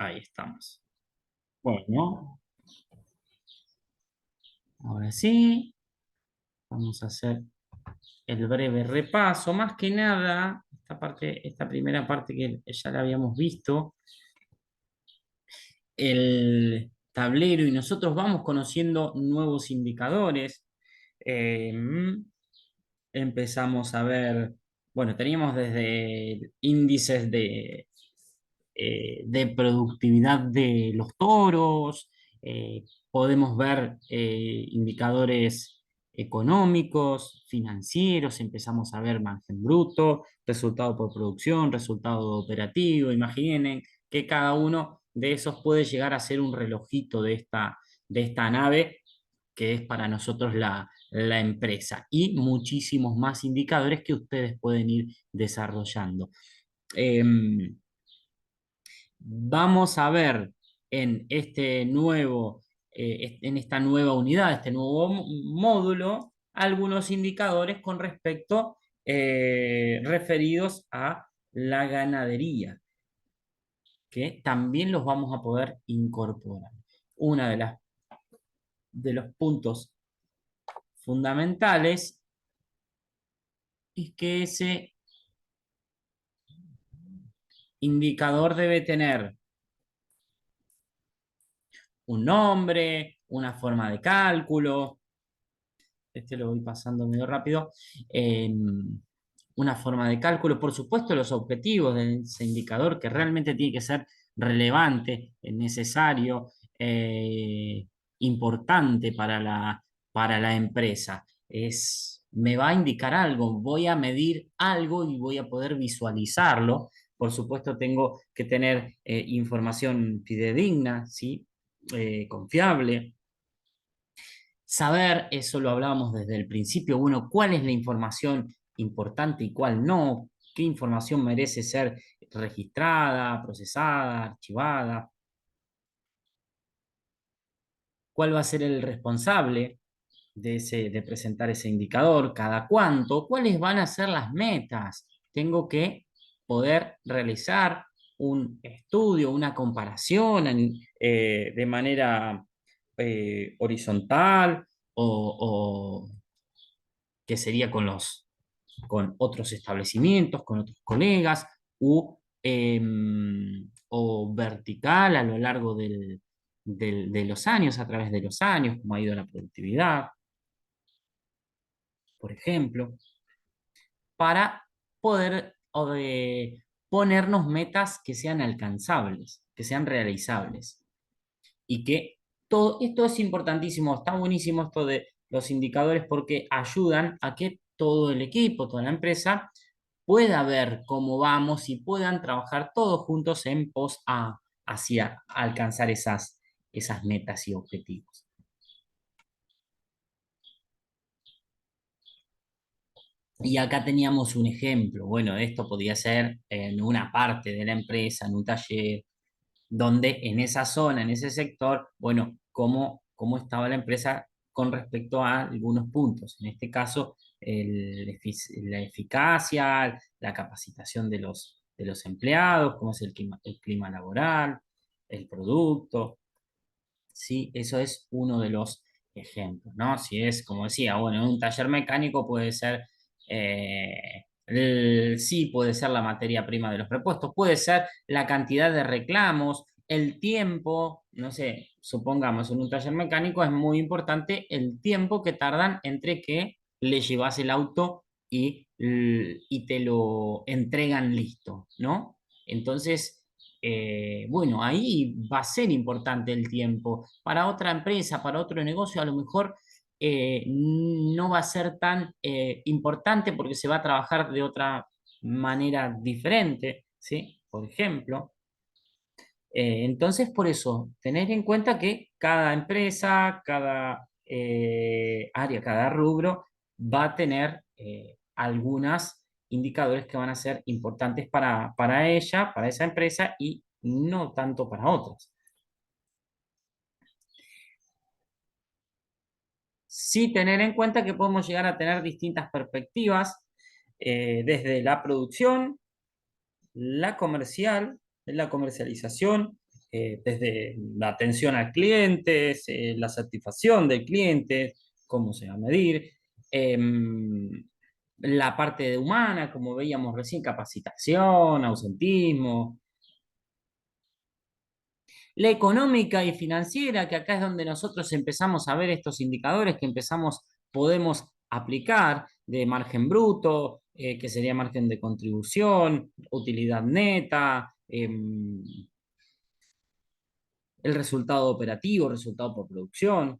Ahí estamos. Bueno, ahora sí, vamos a hacer el breve repaso. Más que nada, esta primera parte que ya la habíamos visto, el tablero y nosotros vamos conociendo nuevos indicadores. Eh, Empezamos a ver, bueno, teníamos desde índices de productividad de los toros, podemos ver indicadores económicos, financieros, empezamos a ver margen bruto, resultado por producción, resultado operativo. Imaginen que cada uno de esos puede llegar a ser un relojito de esta nave que es para nosotros la empresa, y muchísimos más indicadores que ustedes pueden ir desarrollando. Em, Vamos a ver en este nuevo, en esta nueva unidad, este nuevo módulo, algunos indicadores con respecto referidos a la ganadería, que también los vamos a poder incorporar. Una de los puntos fundamentales es que ese indicador debe tener un nombre, una forma de cálculo. Este lo voy pasando medio rápido. eh, una forma de cálculo, por supuesto, los objetivos de ese indicador, que realmente tiene que ser relevante, necesario, importante para la empresa. Me va a indicar algo, voy a medir algo y voy a poder visualizarlo. Por supuesto, tengo que tener información fidedigna, ¿sí? Confiable. Saber, eso lo hablábamos desde el principio, bueno, cuál es la información importante y cuál no, qué información merece ser registrada, procesada, archivada, cuál va a ser el responsable de presentar ese indicador, cada cuánto, cuáles van a ser las metas. Tengo que poder realizar un estudio, una comparación de manera horizontal o que sería con otros establecimientos, con otros colegas, o vertical a lo largo de los años, a través de los años, cómo ha ido la productividad, por ejemplo, para poder ponernos metas que sean alcanzables, que sean realizables y que todo esto es importantísimo, está buenísimo esto de los indicadores porque ayudan a que todo el equipo, toda la empresa pueda ver cómo vamos y puedan trabajar todos juntos en pos hacia alcanzar esas metas y objetivos. Y acá teníamos un ejemplo. Bueno, esto podía ser en una parte de la empresa, en un taller, donde en esa zona, en ese sector, bueno, cómo estaba la empresa con respecto a algunos puntos. En este caso, la eficacia, la capacitación de los empleados, cómo es el clima laboral, el producto. ¿Sí? Eso es uno de los ejemplos, ¿no? Si es, como decía, bueno, en un taller mecánico puede ser, sí, puede ser la materia prima de los repuestos, puede ser la cantidad de reclamos, el tiempo, no sé, supongamos en un taller mecánico es muy importante el tiempo que tardan entre que le llevas el auto y te lo entregan listo, ¿no? Entonces, bueno, ahí va a ser importante el tiempo. Para otra empresa, para otro negocio, a lo mejor no va a ser tan importante porque se va a trabajar de otra manera diferente, ¿sí? Por ejemplo. Entonces, por eso, tener en cuenta que cada empresa, cada área, cada rubro va a tener algunos indicadores que van a ser importantes para ella, para esa empresa y no tanto para otras. Sí tener en cuenta que podemos llegar a tener distintas perspectivas desde la producción, la comercial, la comercialización, desde la atención al cliente, la satisfacción del cliente, cómo se va a medir, la parte de humana, como veíamos recién, capacitación, ausentismo, la económica y financiera, que acá es donde nosotros empezamos a ver estos indicadores que podemos aplicar de margen bruto, que sería margen de contribución, utilidad neta, el resultado operativo, resultado por producción,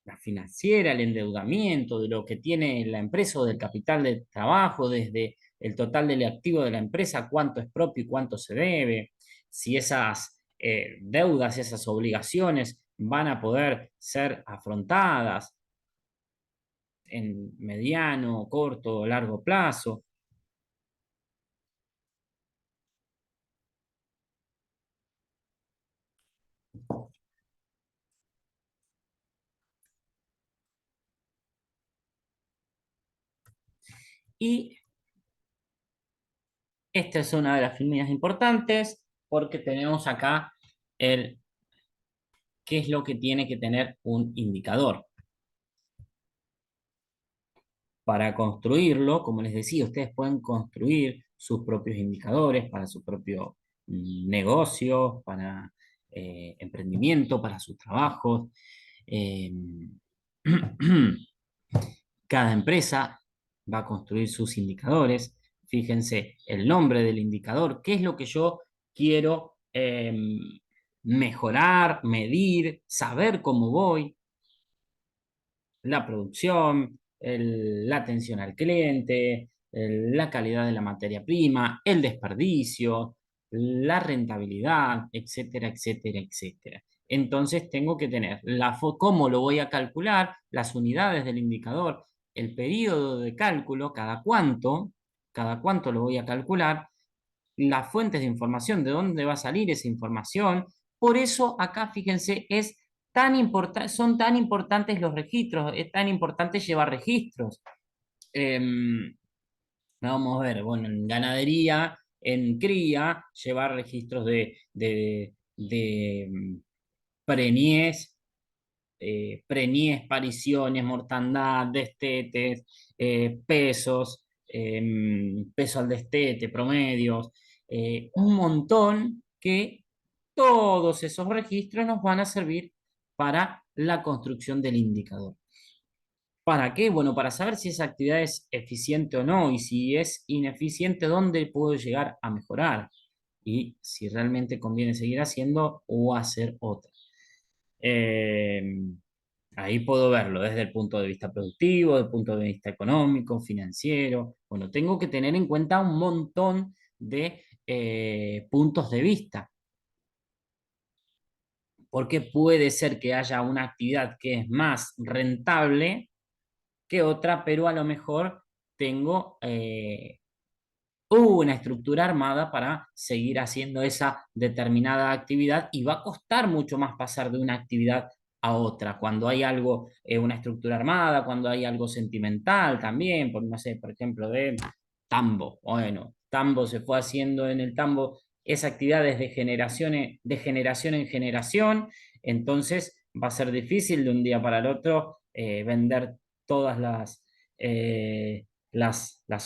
la financiera, el endeudamiento de lo que tiene la empresa o del capital de trabajo, desde el total del activo de la empresa, cuánto es propio y cuánto se debe, si esas deudas, esas obligaciones van a poder ser afrontadas en mediano, corto o largo plazo. Y esta es una de las líneas importantes porque tenemos acá el qué es lo que tiene que tener un indicador. Para construirlo, como les decía, ustedes pueden construir sus propios indicadores para su propio negocio, para emprendimiento, para sus trabajos. Eh, Cada empresa va a construir sus indicadores. Fíjense el nombre del indicador, qué es lo que yo quiero mejorar, medir, saber cómo voy, la producción, la atención al cliente, la calidad de la materia prima, el desperdicio, la rentabilidad, etcétera, etcétera, etcétera. Entonces tengo que tener cómo lo voy a calcular, las unidades del indicador, el periodo de cálculo, cada cuánto lo voy a calcular, las fuentes de información, de dónde va a salir esa información. Por eso acá, fíjense, son tan importantes los registros, es tan importante llevar registros. Vamos a ver, bueno, en ganadería, en cría, llevar registros de preñez, preñez, pariciones, mortandad, destetes, pesos, peso al destete, promedios, un montón que todos esos registros nos van a servir para la construcción del indicador. ¿Para qué? Bueno, para saber si esa actividad es eficiente o no y si es ineficiente, dónde puedo llegar a mejorar y si realmente conviene seguir haciendo o hacer otra. Eh, Ahí puedo verlo desde el punto de vista productivo, desde el punto de vista económico, financiero. Bueno, tengo que tener en cuenta un montón de puntos de vista, porque puede ser que haya una actividad que es más rentable que otra, pero a lo mejor tengo una estructura armada para seguir haciendo esa determinada actividad y va a costar mucho más pasar de una actividad a otra. Cuando hay algo, una estructura armada, cuando hay algo sentimental también, por, no sé, por ejemplo, de tambo. Bueno, tambo se fue haciendo en el tambo esa actividad desde de generación en generación, entonces va a ser difícil de un día para el otro vender todas las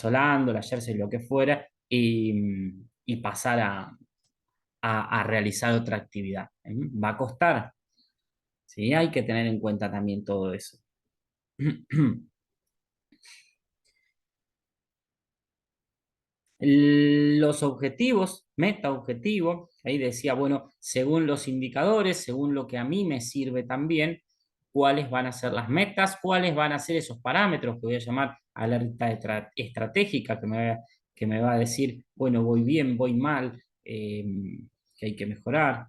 Holando, las Jersey, lo que fuera, y pasar a realizar otra actividad. Va a costar, ¿sí? Hay que tener en cuenta también todo eso. Los objetivos, meta objetivo, ahí decía, bueno, según los indicadores, según lo que a mí me sirve también, cuáles van a ser las metas, cuáles van a ser esos parámetros que voy a llamar alerta estratégica, que me va a decir, bueno, voy bien, voy mal, que hay que mejorar,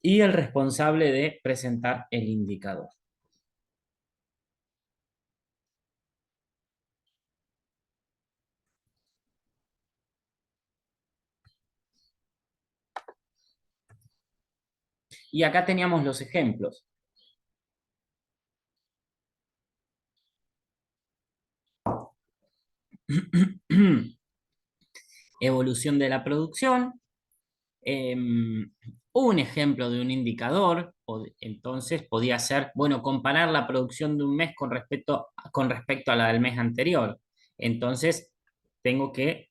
y el responsable de presentar el indicador. Y acá teníamos los ejemplos. Evolución de la producción, Un ejemplo de un indicador, entonces podía ser, bueno, comparar la producción de un mes con respecto a la del mes anterior. Entonces, tengo que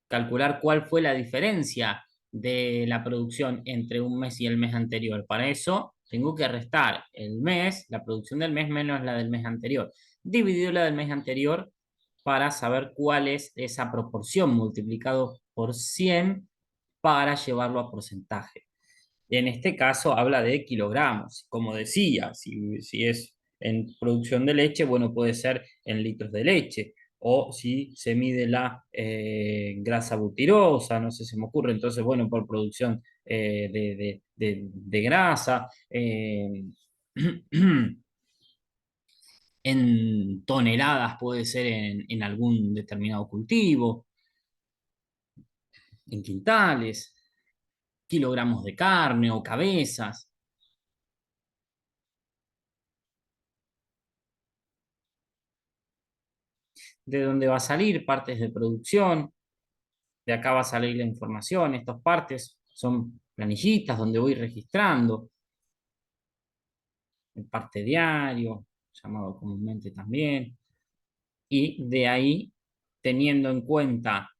calcular cuál fue la diferencia de la producción entre un mes y el mes anterior. Para eso, tengo que restar el mes, la producción del mes menos la del mes anterior. Dividir la del mes anterior para saber cuál es esa proporción multiplicado por 100 para llevarlo a porcentaje. En este caso habla de kilogramos, como decía, si es en producción de leche, bueno, puede ser en litros de leche, o si se mide la grasa butirosa, no sé, se me ocurre, entonces, bueno, por producción de grasa, en toneladas puede ser en algún determinado cultivo, en quintales, kilogramos de carne o cabezas. De dónde va a salir, partes de producción, de acá va a salir la información, estas partes son planillitas donde voy registrando, el parte diario, llamado comúnmente también, y de ahí, teniendo en cuenta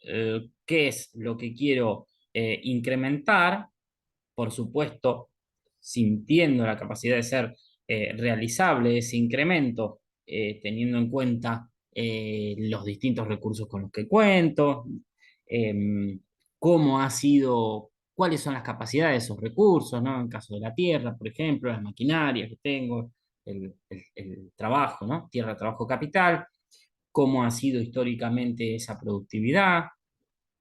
qué es lo que quiero incrementar, por supuesto, sintiendo la capacidad de ser realizable ese incremento, teniendo en cuenta los distintos recursos con los que cuento, eh, cómo ha sido, cuáles son las capacidades de esos recursos, ¿no? En caso de la tierra, por ejemplo, las maquinarias que tengo, el trabajo, ¿no? Tierra, trabajo, capital, cómo ha sido históricamente esa productividad,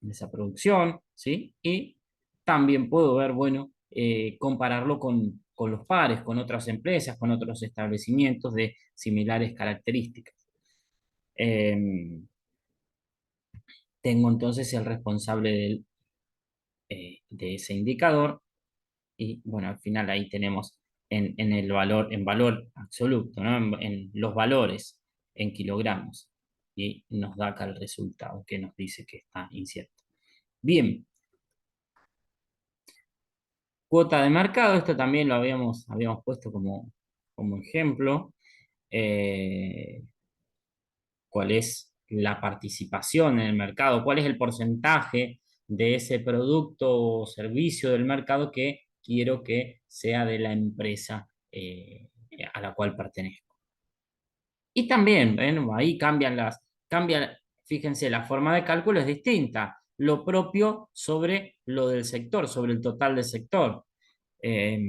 esa producción, ¿sí? Y también puedo ver, bueno, compararlo con los pares, con otras empresas, con otros establecimientos de similares características. Eh, Tengo entonces el responsable de ese indicador y, bueno, al final ahí tenemos en el valor, en valor absoluto, ¿no? En los valores, en kilogramos. Y nos da acá el resultado que nos dice que está incierto. Bien, cuota de mercado, esto también lo habíamos puesto como ejemplo. Eh, ¿Cuál es la participación en el mercado? ¿Cuál es el porcentaje de ese producto o servicio del mercado que quiero que sea de la empresa a la cual pertenezco? Y también, bueno, ahí fíjense, la forma de cálculo es distinta. Lo propio sobre lo del sector, sobre el total del sector. Eh,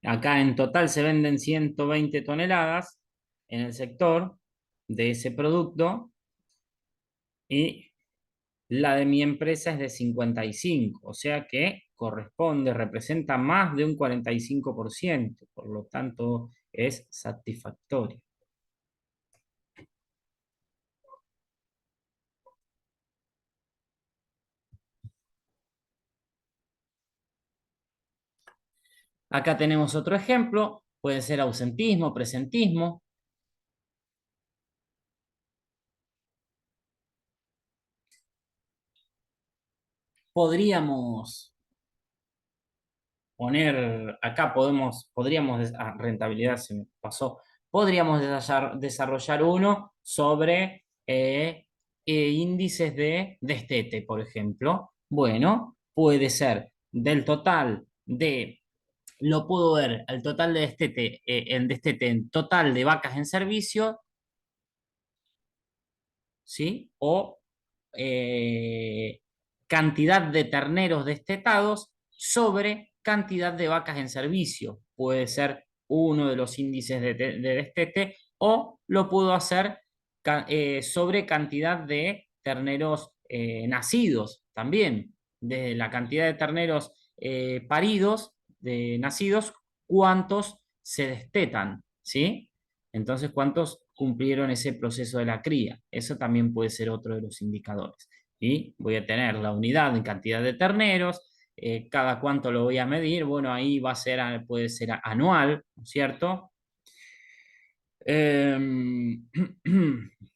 Acá en total se venden 120 toneladas en el sector de ese producto y la de mi empresa es de 55, o sea que representa más de un 45%, por lo tanto es satisfactorio. Acá tenemos otro ejemplo, puede ser ausentismo, presentismo. Podríamos poner, acá rentabilidad se me pasó, podríamos desarrollar uno sobre índices de destete, por ejemplo. Bueno, puede ser del total de, lo puedo ver, el total de destete, en destete, en total de vacas en servicio, ¿sí? O eh, cantidad de terneros destetados sobre cantidad de vacas en servicio. Puede ser uno de los índices de destete o lo puedo hacer sobre cantidad de terneros nacidos también. De la cantidad de terneros paridos, de nacidos, cuántos se destetan, ¿sí? Entonces, ¿cuántos cumplieron ese proceso de la cría? Eso también puede ser otro de los indicadores. Y voy a tener la unidad en cantidad de terneros, cada cuánto lo voy a medir, bueno, ahí va a ser, puede ser anual, ¿no es cierto? Eh,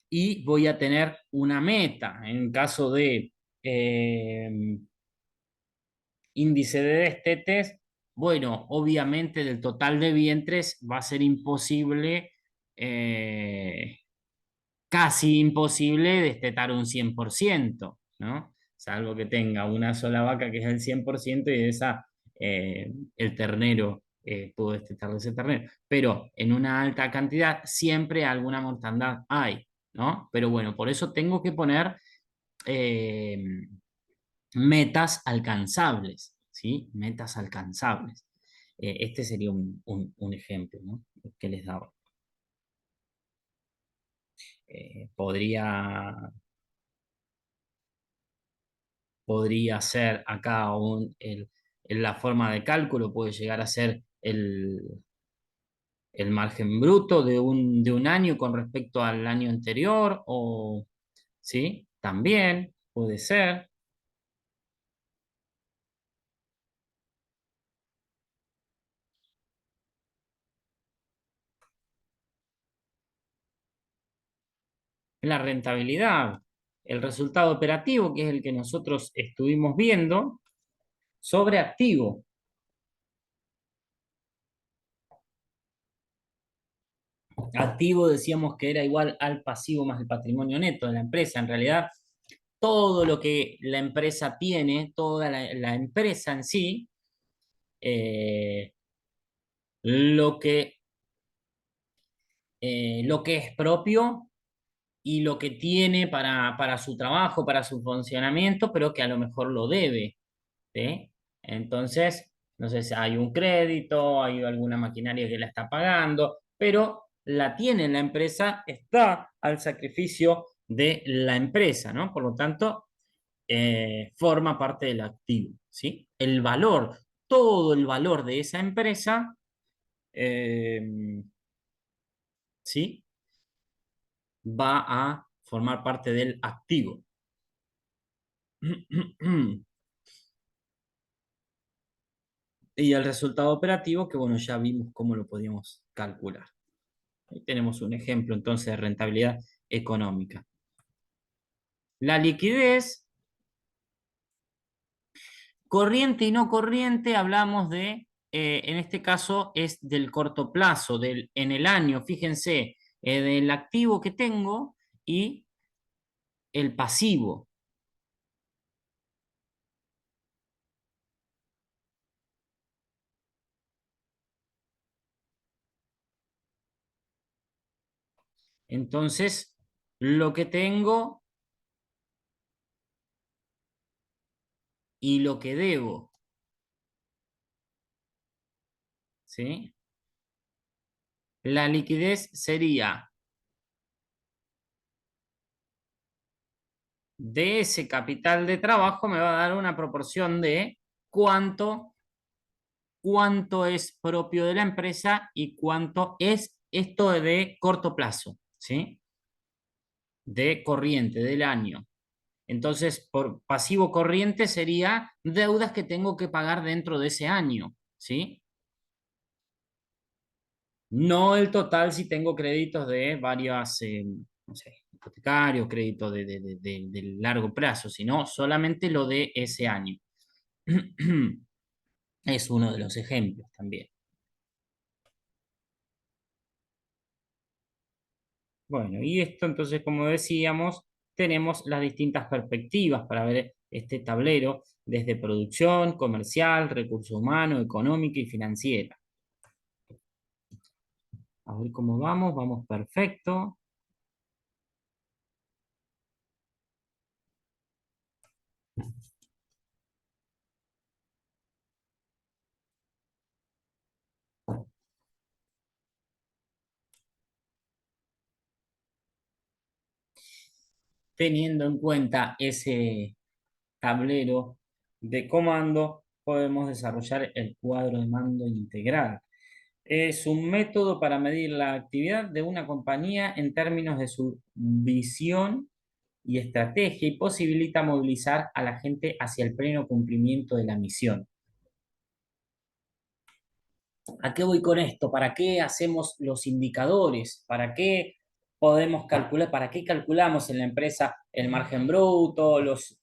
y voy a tener una meta. En caso de eh, índice de destetes, bueno, obviamente del total de vientres va a ser imposible, casi imposible destetar un 100%, ¿no? Salvo que tenga una sola vaca que es el 100% y de esa el ternero pudo destetar de ese ternero. Pero en una alta cantidad siempre alguna mortandad hay, ¿no? Pero bueno, por eso tengo que poner eh, metas alcanzables, ¿sí? Metas alcanzables. Este sería un ejemplo, ¿no? Que les daba. Podría, podría ser acá la forma de cálculo, puede llegar a ser el margen bruto de un año con respecto al año anterior, o, ¿sí? También puede ser. La rentabilidad, el resultado operativo, que es el que nosotros estuvimos viendo, sobre activo. Activo decíamos que era igual al pasivo más el patrimonio neto de la empresa. En realidad, todo lo que la empresa tiene, toda la empresa en sí, eh, lo que, lo que es propio y lo que tiene para su trabajo, para su funcionamiento, pero que a lo mejor lo debe, ¿sí? Entonces, no sé si hay un crédito, hay alguna maquinaria que la está pagando, pero la tiene la empresa, está al sacrificio de la empresa, ¿no? Por lo tanto, forma parte del activo, ¿sí? El valor, todo el valor de esa empresa, eh, ¿sí? Va a formar parte del activo. Y el resultado operativo, que bueno, ya vimos cómo lo podíamos calcular. Ahí tenemos un ejemplo entonces de rentabilidad económica. La liquidez, corriente y no corriente, hablamos de, en este caso es del corto plazo, en el año, fíjense, del activo que tengo y el pasivo. Entonces, lo que tengo y lo que debo, ¿sí? La liquidez sería de ese capital de trabajo, me va a dar una proporción de cuánto, cuánto es propio de la empresa y cuánto es esto de corto plazo, ¿sí? De corriente del año. Entonces, por pasivo corriente sería deudas que tengo que pagar dentro de ese año, ¿sí? No el total si tengo créditos de varias, no sé, hipotecarios, créditos de largo plazo, sino solamente lo de ese año. Es uno de los ejemplos también. Bueno, y esto entonces, como decíamos, tenemos las distintas perspectivas para ver este tablero desde producción, comercial, recursos humanos, económica y financiera. A ver cómo vamos, vamos perfecto. Teniendo en cuenta ese tablero de comando, podemos desarrollar el cuadro de mando integral. Es un método para medir la actividad de una compañía en términos de su visión y estrategia y posibilita movilizar a la gente hacia el pleno cumplimiento de la misión. ¿A qué voy con esto? ¿Para qué hacemos los indicadores? ¿Para qué podemos calcular, ¿para qué calculamos en la empresa el margen bruto, los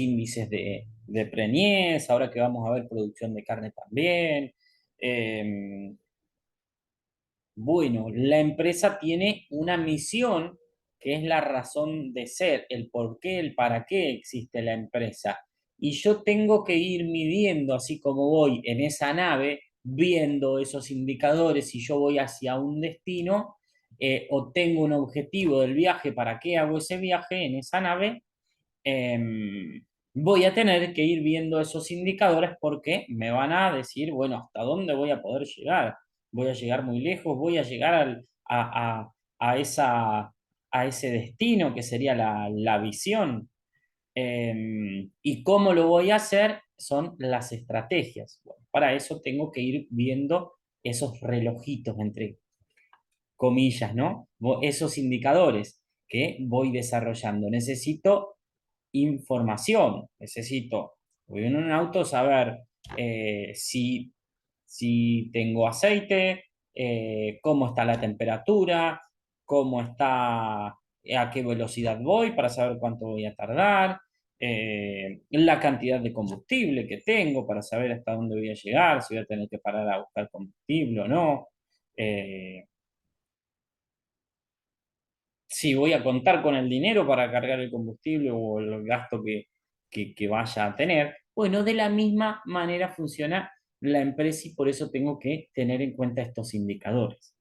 índices de preñez, ahora que vamos a ver producción de carne también? Eh, bueno, la empresa tiene una misión que es la razón de ser, el por qué, el para qué existe la empresa. Y yo tengo que ir midiendo, así como voy en esa nave, viendo esos indicadores, si yo voy hacia un destino o tengo un objetivo del viaje, para qué hago ese viaje en esa nave, voy a tener que ir viendo esos indicadores porque me van a decir, bueno, hasta dónde voy a poder llegar. Voy a llegar muy lejos, voy a llegar a a ese destino que sería la visión. ¿Y cómo lo voy a hacer? Son las estrategias. Bueno, para eso tengo que ir viendo esos relojitos, entre comillas, ¿no? Esos indicadores que voy desarrollando. Necesito información. Necesito, voy en un auto, saber si tengo aceite, cómo está la temperatura, cómo está, a qué velocidad voy para saber cuánto voy a tardar, la cantidad de combustible que tengo para saber hasta dónde voy a llegar, si voy a tener que parar a buscar combustible o no. eh, si voy a contar con el dinero para cargar el combustible o el gasto que vaya a tener. Bueno, de la misma manera funciona la empresa y por eso tengo que tener en cuenta estos indicadores.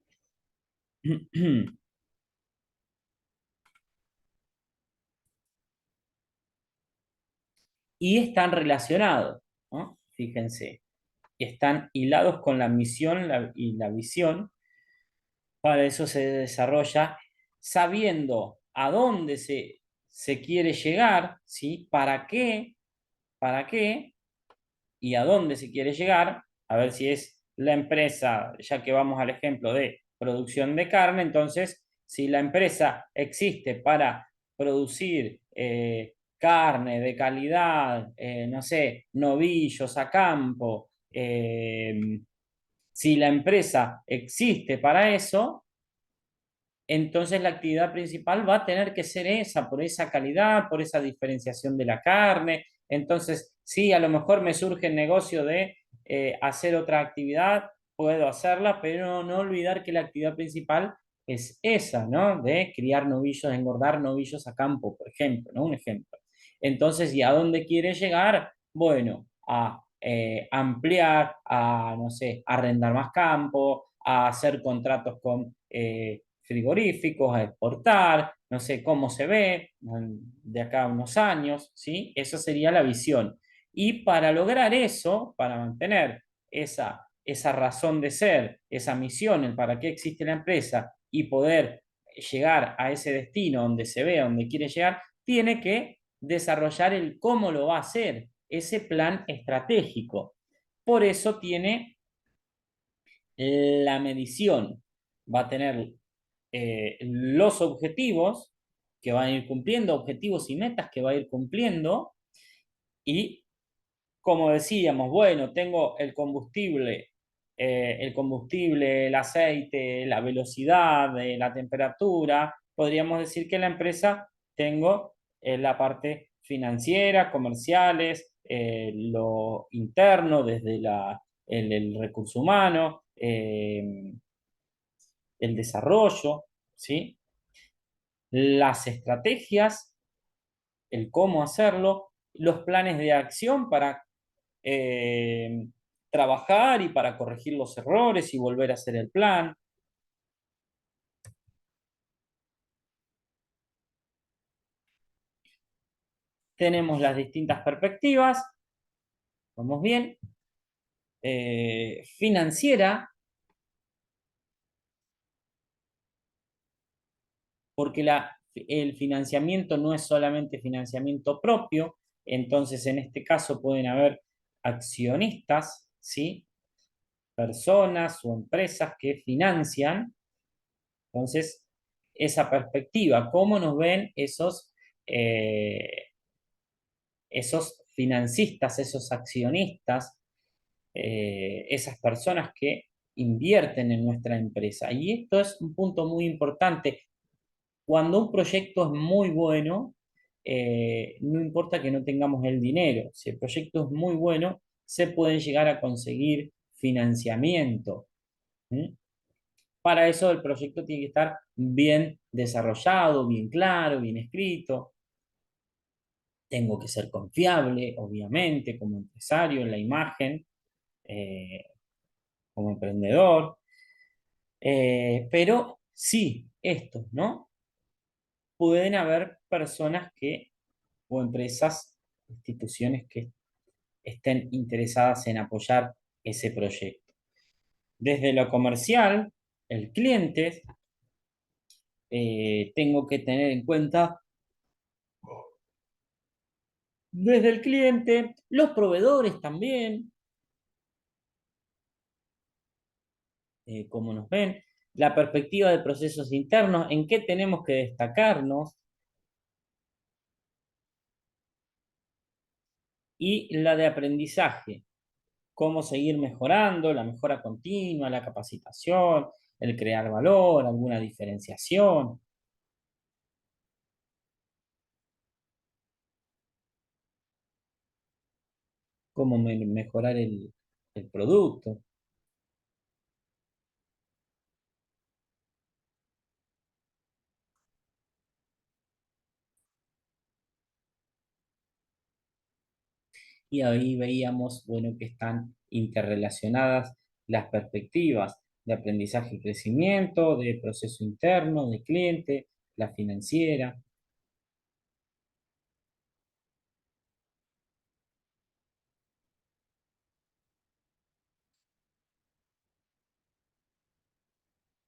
Y están relacionados, ¿no? Fíjense, están hilados con la misión y la visión. Para eso se desarrolla sabiendo a dónde se quiere llegar, ¿sí? ¿Para qué? Y a dónde se quiere llegar, a ver si es la empresa, ya que vamos al ejemplo de producción de carne, entonces, si la empresa existe para producir carne de calidad, no sé, novillos a campo, si la empresa existe para eso, entonces la actividad principal va a tener que ser esa, por esa calidad, por esa diferenciación de la carne. Entonces, sí, a lo mejor me surge el negocio de hacer otra actividad, puedo hacerla, pero no olvidar que la actividad principal es esa, ¿no? De criar novillos, de engordar novillos a campo, por ejemplo, ¿no? Un ejemplo. Entonces, ¿y a dónde quiere llegar? Bueno, a ampliar, a, no sé, arrendar más campo, a hacer contratos con frigoríficos, a exportar, no sé cómo se ve de acá a unos años, ¿sí? Esa sería la visión. Y para lograr eso, para mantener esa razón de ser, esa misión, el para qué existe la empresa y poder llegar a ese destino donde se ve, donde quiere llegar, tiene que desarrollar el cómo lo va a hacer, ese plan estratégico. Por eso tiene la medición, va a tener los objetivos que van a ir cumpliendo, objetivos y metas que va a ir cumpliendo, y como decíamos, bueno, tengo el combustible, el aceite, la velocidad, la temperatura, podríamos decir que en la empresa tengo la parte financiera, comerciales, lo interno, desde el recurso humano, el desarrollo, ¿sí? Las estrategias, el cómo hacerlo, los planes de acción para eh, trabajar y para corregir los errores y volver a hacer el plan. Tenemos las distintas perspectivas, vamos bien. Financiera, porque el financiamiento no es solamente financiamiento propio, entonces en este caso pueden haber accionistas, ¿sí? Personas o empresas que financian. Entonces, esa perspectiva, ¿cómo nos ven esos financistas, esos accionistas, esas personas que invierten en nuestra empresa. Y esto es un punto muy importante. Cuando un proyecto es muy bueno, no importa que no tengamos el dinero, si el proyecto es muy bueno, se pueden llegar a conseguir financiamiento. ¿Mm? Para eso el proyecto tiene que estar bien desarrollado, bien claro, bien escrito. Tengo que ser confiable, obviamente, como empresario en la imagen, eh, como emprendedor. Pero sí, estos, ¿no? Pueden haber personas que, o empresas, instituciones que estén interesadas en apoyar ese proyecto. Desde lo comercial, el cliente, tengo que tener en cuenta desde el cliente, los proveedores también, cómo nos ven, la perspectiva de procesos internos, en qué tenemos que destacarnos, y la de aprendizaje, cómo seguir mejorando, la mejora continua, la capacitación, el crear valor, alguna diferenciación, cómo mejorar el producto. Y ahí veíamos, bueno, que están interrelacionadas las perspectivas de aprendizaje y crecimiento, de proceso interno, de cliente, la financiera.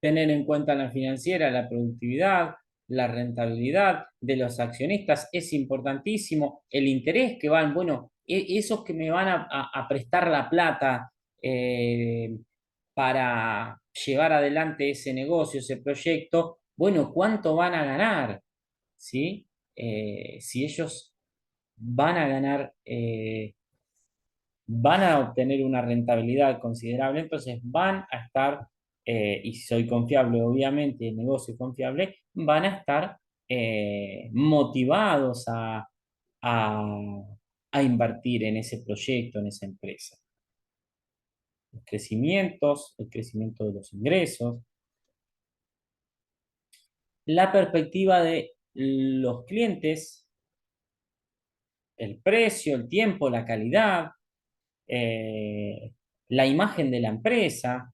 Tener en cuenta la financiera, la productividad, la rentabilidad de los accionistas es importantísimo. El interés que van, bueno, esos que me van a prestar la plata eh, para llevar adelante ese negocio, ese proyecto, bueno, ¿cuánto van a ganar? ¿Sí? Si ellos van a ganar, van a obtener una rentabilidad considerable, entonces van a estar, y si soy confiable, obviamente, el negocio es confiable, van a estar motivados a, a invertir en ese proyecto, en esa empresa. Los crecimientos, el crecimiento de los ingresos, la perspectiva de los clientes, el precio, el tiempo, la calidad, eh, la imagen de la empresa,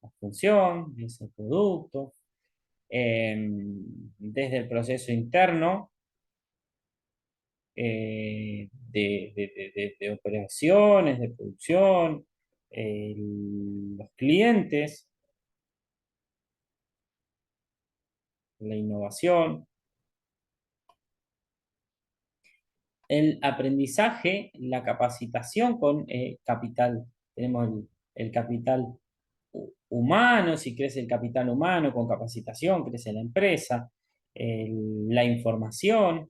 la función, ese producto, desde el proceso interno de operaciones, de producción, los clientes, la innovación, el aprendizaje, la capacitación con capital. Tenemos el capital humano, si crece el capital humano con capacitación, crece la empresa, la información,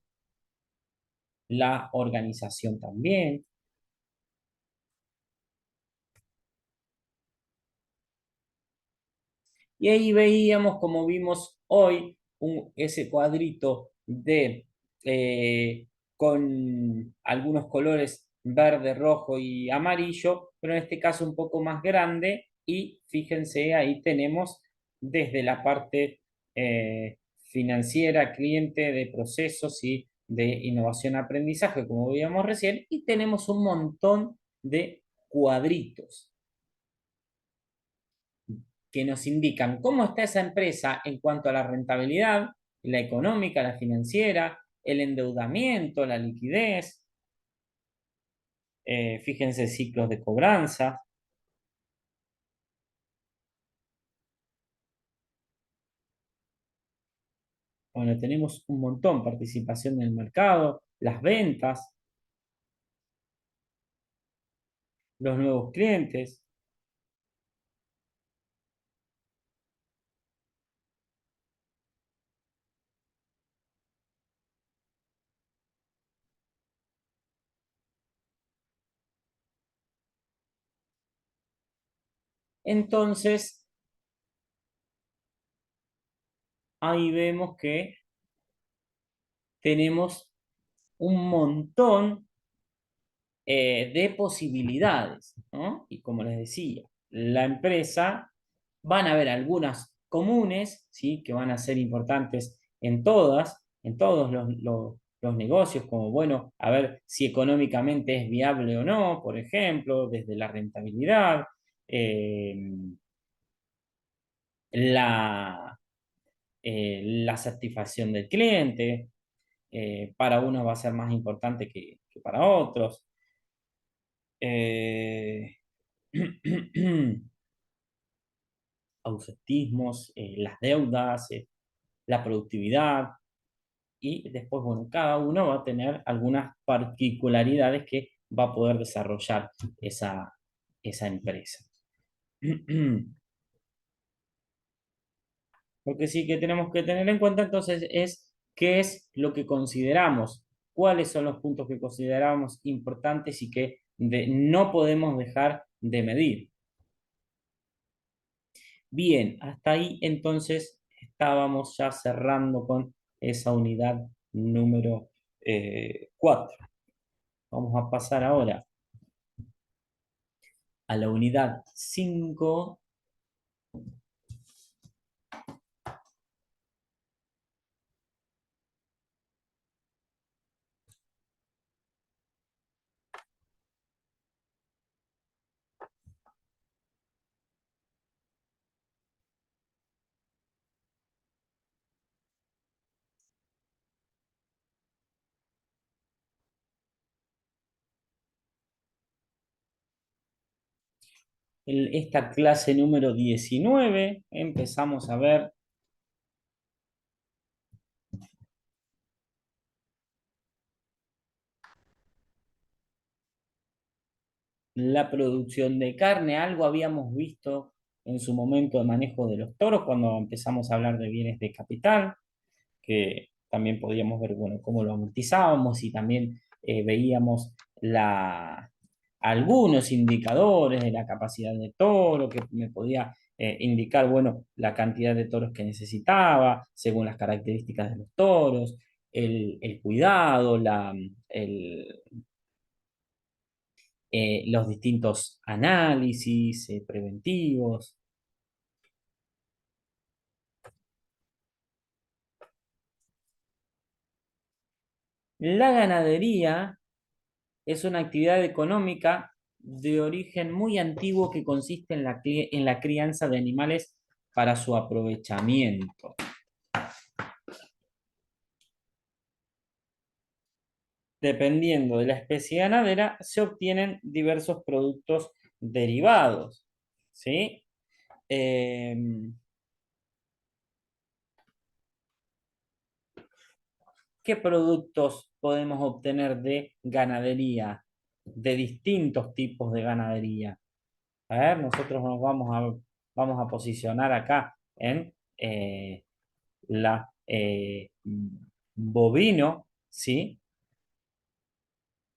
la organización también. Y ahí veíamos, como vimos hoy, ese cuadrito con algunos colores verde, rojo y amarillo, pero en este caso un poco más grande. Y fíjense, ahí tenemos desde la parte financiera, cliente, de procesos y de innovación aprendizaje, como veíamos recién, y tenemos un montón de cuadritos que nos indican cómo está esa empresa en cuanto a la rentabilidad, la económica, la financiera, el endeudamiento, la liquidez, fíjense ciclos de cobranza. Bueno, tenemos un montón, participación en el mercado, las ventas, los nuevos clientes. Entonces, ahí vemos que tenemos un montón de posibilidades, ¿no? Y como les decía, la empresa, van a haber algunas comunes, ¿sí? Que van a ser importantes en todos los negocios, como, bueno, a ver si económicamente es viable o no, por ejemplo, desde la rentabilidad, eh, la, la satisfacción del cliente, para unos va a ser más importante que para otros. Eh, ausentismos, las deudas, la productividad y después, bueno, cada uno va a tener algunas particularidades que va a poder desarrollar esa empresa. Lo que sí que tenemos que tener en cuenta entonces es qué es lo que consideramos, cuáles son los puntos que consideramos importantes y que no podemos dejar de medir. Bien, hasta ahí entonces estábamos ya cerrando con esa unidad número 4. Vamos a pasar ahora a la unidad 5. Esta clase número 19 empezamos a ver la producción de carne. Algo habíamos visto en su momento de manejo de los toros cuando empezamos a hablar de bienes de capital, que también podíamos ver, bueno, cómo lo amortizábamos y también veíamos algunos indicadores de la capacidad de toro, que me podía indicar, bueno, la cantidad de toros que necesitaba, según las características de los toros, el cuidado, los distintos análisis preventivos. La ganadería es una actividad económica de origen muy antiguo que consiste en la crianza de animales para su aprovechamiento. Dependiendo de la especie ganadera, se obtienen diversos productos derivados. ¿Sí? Eh, ¿Qué productos podemos obtener de ganadería? De distintos tipos de ganadería. A ver, nosotros vamos a posicionar acá en la bovino, ¿sí?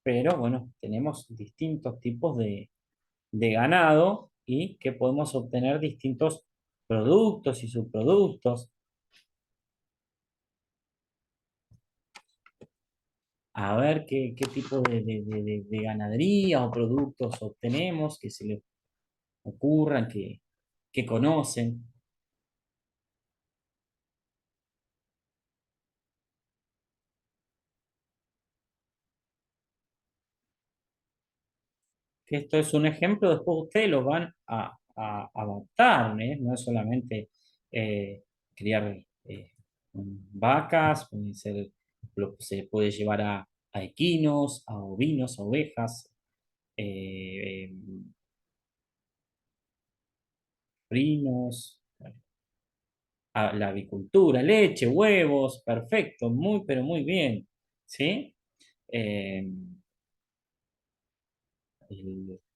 Pero bueno, tenemos distintos tipos de ganado y que podemos obtener distintos productos y subproductos. A ver qué tipo de ganadería o productos obtenemos, que se les ocurran, que conocen. Que esto es un ejemplo, después ustedes lo van a adaptar, ¿eh? No es solamente criar vacas, se puede llevar a equinos, a ovinos, a ovejas, eh, frinos, a la avicultura, leche, huevos, perfecto, muy, pero muy bien, ¿sí? Eh,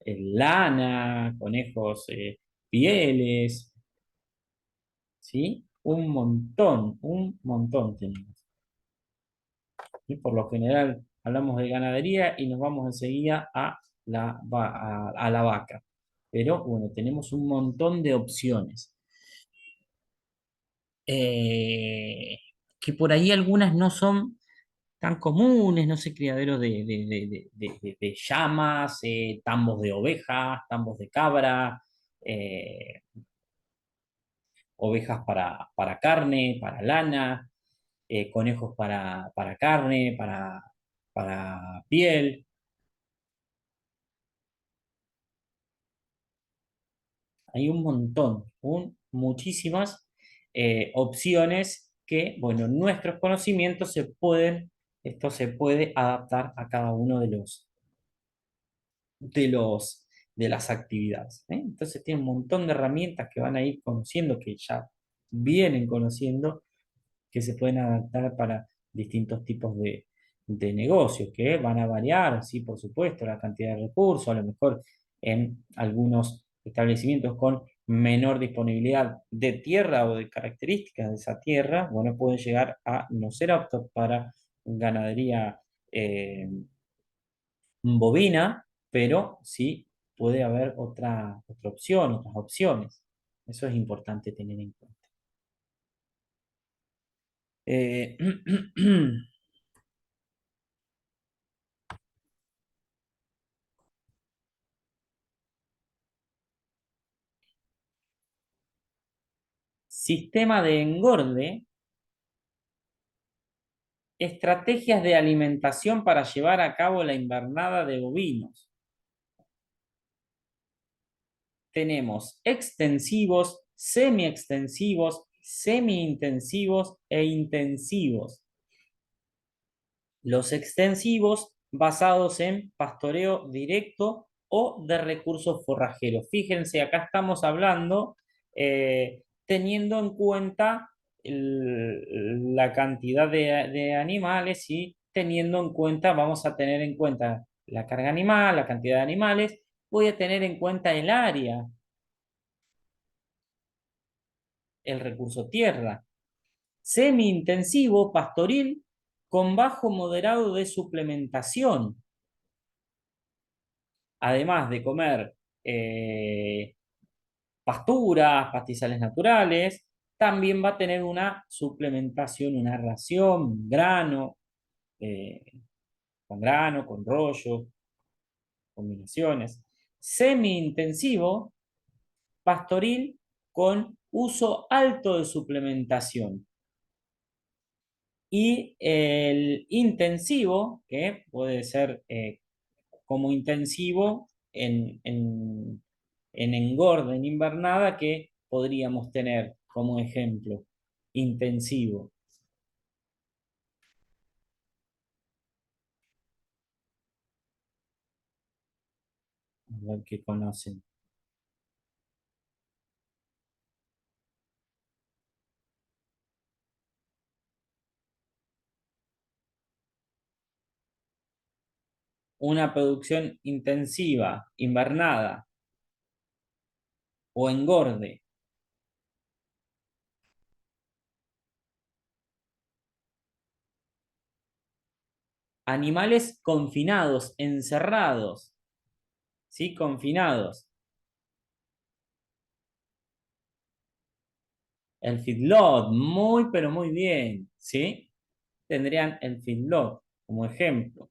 lana, conejos, pieles, ¿sí? Un montón tenemos. Y por lo general hablamos de ganadería y nos vamos enseguida a la vaca. pero bueno, tenemos un montón de opciones. Eh, que por ahí algunas no son tan comunes, no sé, criaderos de llamas, tambos de ovejas, tambos de cabra, eh, ovejas para carne, para lana, conejos para carne, para piel. Hay un montón, muchísimas opciones que, bueno, nuestros conocimientos esto se puede adaptar a cada uno de los, de las actividades. ¿Eh? Entonces tiene un montón de herramientas que van a ir conociendo, que ya vienen conociendo, que se pueden adaptar para distintos tipos de negocios, que van a variar, sí, por supuesto, la cantidad de recursos, a lo mejor en algunos establecimientos con menor disponibilidad de tierra o de características de esa tierra, bueno, pueden llegar a no ser aptos para ganadería eh, bovina, pero sí puede haber otra opción, otras opciones. Eso es importante tener en cuenta. Eh, Sistema de engorde, estrategias de alimentación para llevar a cabo la invernada de bovinos. Tenemos extensivos, semi-extensivos, semi-intensivos e intensivos. Los extensivos basados en pastoreo directo o de recursos forrajeros. Fíjense, acá estamos hablando teniendo en cuenta la cantidad de animales y teniendo en cuenta, vamos a tener en cuenta la carga animal, la cantidad de animales, voy a tener en cuenta el área, el recurso tierra. Semi-intensivo, pastoril, con bajo moderado de suplementación. Además de comer pasturas, pastizales naturales, también va a tener una suplementación, una ración, eh, grano, con rollo, combinaciones. Semi-intensivo, pastoril con uso alto de suplementación. Y el intensivo, que puede ser como intensivo en engorde, en invernada, que podríamos tener como ejemplo intensivo. A ver qué conocen. Una producción intensiva, invernada o engorde. Animales confinados, encerrados, ¿sí? Confinados. El feedlot, muy pero muy bien, ¿sí? Tendrían el feedlot como ejemplo.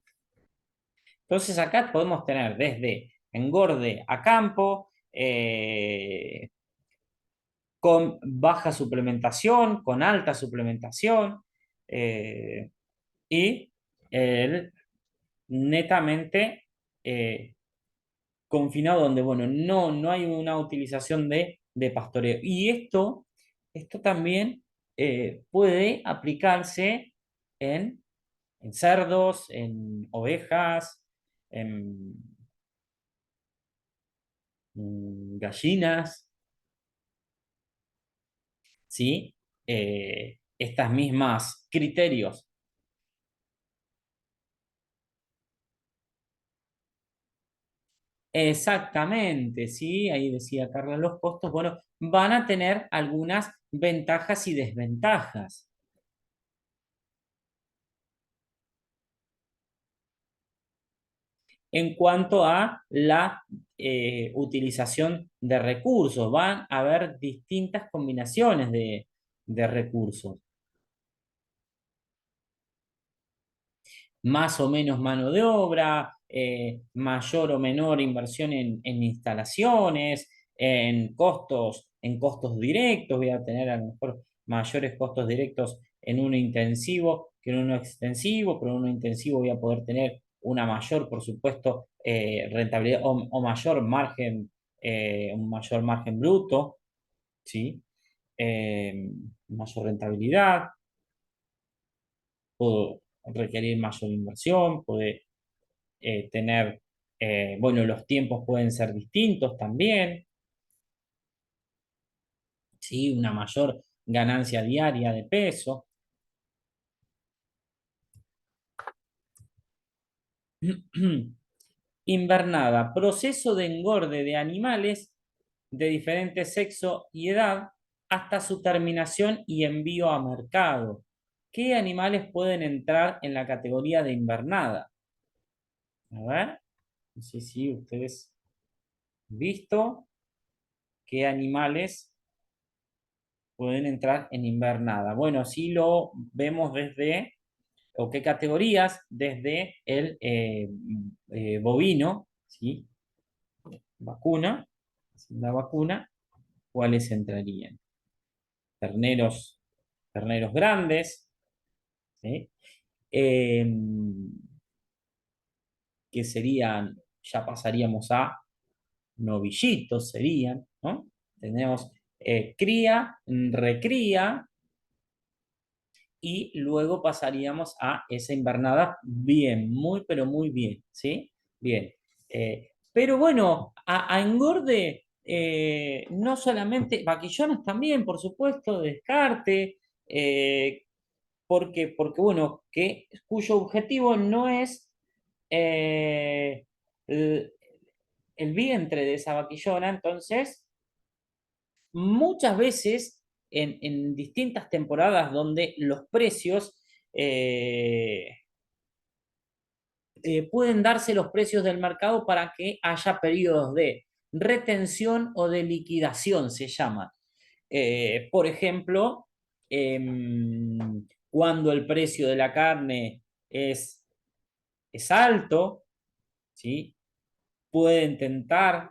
Entonces acá podemos tener desde engorde a campo, con baja suplementación, con alta suplementación, eh, y el netamente confinado donde, bueno, no hay una utilización de pastoreo. Y esto también puede aplicarse en cerdos, en ovejas, en gallinas, ¿sí? Estas mismas criterios. Exactamente, ¿sí? Ahí decía Carla, los costos, bueno, van a tener algunas ventajas y desventajas. en cuanto a la utilización de recursos. Van a haber distintas combinaciones de recursos. Más o menos mano de obra, mayor o menor inversión en instalaciones, en costos directos, voy a tener a lo mejor mayores costos directos en uno intensivo que en uno extensivo, pero en uno intensivo voy a poder tener una mayor, por supuesto, rentabilidad o un mayor margen bruto, ¿sí? Eh, Mayor rentabilidad, puedo requerir mayor inversión, puede tener, bueno, los tiempos pueden ser distintos también, ¿sí? Una mayor ganancia diaria de peso. Invernada, proceso de engorde de animales de diferente sexo y edad hasta su terminación y envío a mercado. ¿Qué animales pueden entrar en la categoría de invernada? A ver, no sé si ustedes han visto qué animales pueden entrar en invernada. Bueno, si lo vemos desde, o qué categorías, desde el bovino, ¿sí? Vacuna, la vacuna, ¿cuáles entrarían? Terneros, terneros grandes, ¿sí? Eh, que serían, ya pasaríamos a novillitos, serían, ¿no? Tenemos cría, recría, y luego pasaríamos a esa invernada bien, muy, pero muy bien, ¿sí? Bien. Pero bueno, a engorde, no solamente, vaquillones también, por supuesto, descarte, porque bueno, cuyo objetivo no es eh, el, el vientre de esa vaquillona, entonces muchas veces en distintas temporadas donde los precios eh, pueden darse los precios del mercado para que haya periodos de retención o de liquidación, se llama. Por ejemplo, cuando el precio de la carne es alto, ¿sí? Pueden tentar,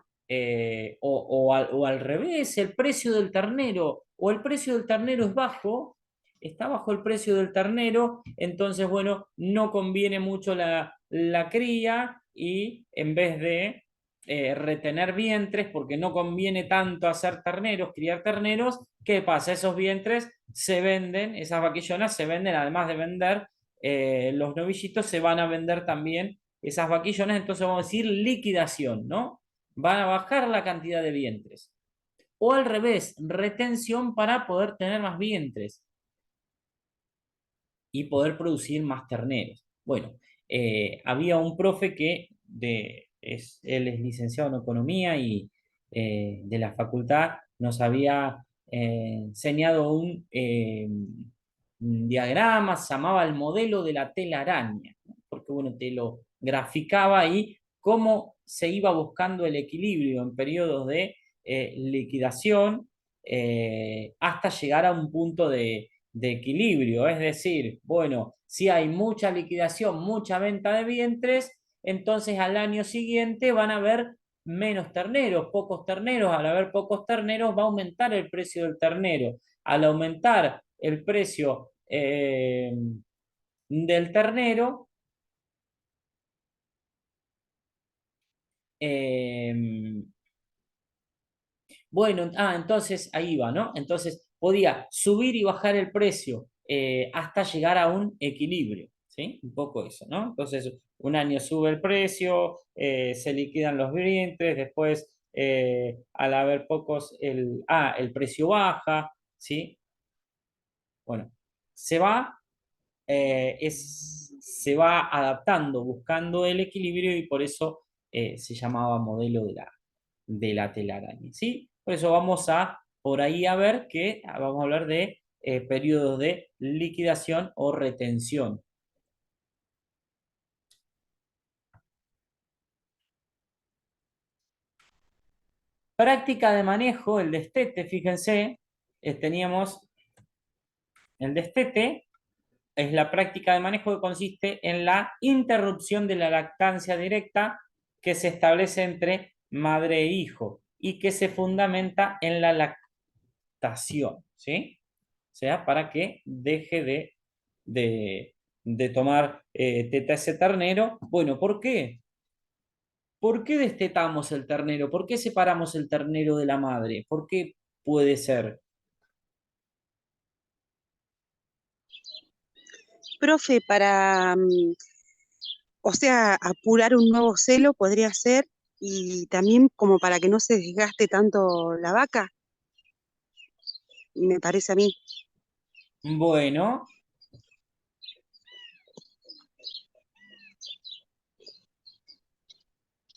o al revés, el precio del ternero, o el precio del ternero es bajo, está bajo el precio del ternero, entonces, bueno, no conviene mucho la cría y en vez de retener vientres, porque no conviene tanto hacer terneros, criar terneros, ¿qué pasa? Esos vientres se venden, esas vaquillonas se venden, además de vender los novillitos, se van a vender también esas vaquillones, entonces vamos a decir liquidación, ¿no? Van a bajar la cantidad de vientres. O al revés, retención para poder tener más vientres y poder producir más terneros. Bueno, había un profe él es licenciado en economía y de la facultad nos había enseñado un diagrama, se llamaba el modelo de la telaraña, ¿no? Porque bueno, te lo graficaba ahí cómo se iba buscando el equilibrio en periodos de liquidación hasta llegar a un punto de equilibrio. Es decir, bueno, si hay mucha liquidación, mucha venta de vientres, entonces al año siguiente van a haber menos terneros, pocos terneros. Al haber pocos terneros va a aumentar el precio del ternero. Al aumentar el precio del ternero, eh, bueno, entonces ahí va, ¿no? Entonces podía subir y bajar el precio hasta llegar a un equilibrio, ¿sí? Un poco eso, ¿no? Entonces, un año sube el precio, se liquidan los vientres, después, al haber pocos, el precio baja, ¿sí? Bueno, se va, se va adaptando, buscando el equilibrio y por eso se llamaba modelo de la telaraña, ¿sí? Por eso vamos a, por ahí a ver que vamos a hablar de periodos de liquidación o retención. Práctica de manejo, el destete, fíjense, teníamos el destete, es la práctica de manejo que consiste en la interrupción de la lactancia directa que se establece entre madre e hijo y que se fundamenta en la lactación, ¿sí? O sea, para que deje de tomar teta ese ternero. Bueno, ¿por qué? ¿Por qué destetamos el ternero? ¿Por qué separamos el ternero de la madre? ¿Por qué puede ser? Profe, para, o sea, apurar un nuevo celo podría ser, y también como para que no se desgaste tanto la vaca, me parece a mí. Bueno,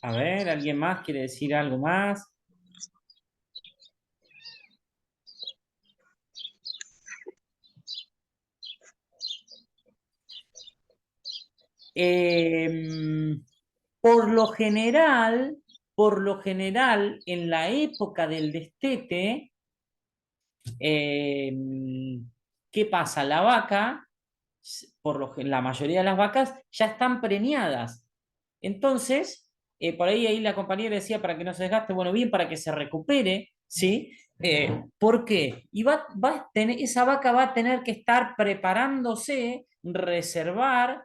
a ver, ¿alguien más quiere decir algo más? Em, por lo general, en la época del destete, ¿qué pasa? La vaca, la mayoría de las vacas ya están preñadas. Entonces, por ahí la compañera decía para que no se desgaste, bueno, bien para que se recupere, ¿sí? ¿Por qué? Y esa vaca va a tener que estar preparándose, reservar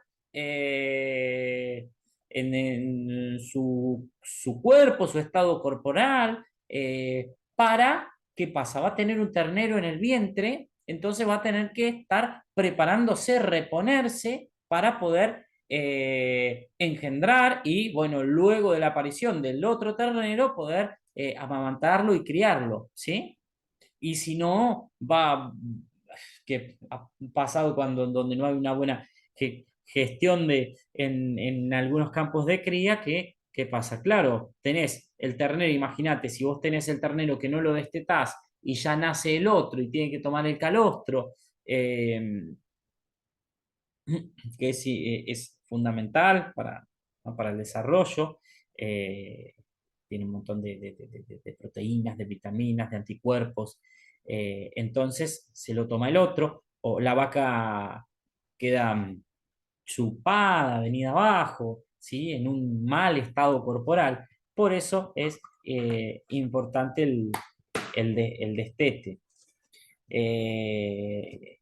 en su cuerpo, su estado corporal, para, ¿qué pasa? Va a tener un ternero en el vientre, entonces va a tener que estar preparándose, reponerse para poder engendrar y, bueno, luego de la aparición del otro ternero, poder amamantarlo y criarlo, ¿sí? Y si no, que ha pasado cuando donde no hay una buena gestión en algunos campos de cría, ¿qué pasa? Claro, tenés el ternero, imagínate, si vos tenés el ternero que no lo destetás y ya nace el otro y tiene que tomar el calostro, que es fundamental ¿no? Para el desarrollo. eh, Tiene un montón de proteínas, de vitaminas, de anticuerpos. Entonces se lo toma el otro, o la vaca queda chupada, venida abajo, ¿sí? En un mal estado corporal. Por eso es importante el destete. Eh,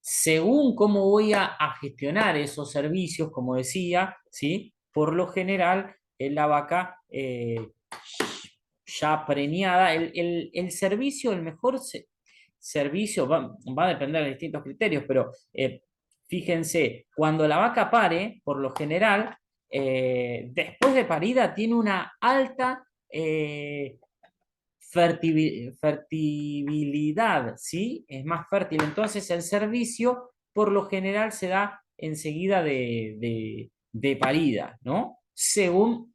Según cómo voy a gestionar esos servicios, como decía, ¿sí? Por lo general, la vaca ya preñada, el servicio, el mejor servicio va a depender de distintos criterios, pero fíjense, cuando la vaca pare, por lo general, después de parida tiene una alta fertilidad, ¿sí? Es más fértil. Entonces el servicio por lo general se da enseguida de parida, ¿no? Según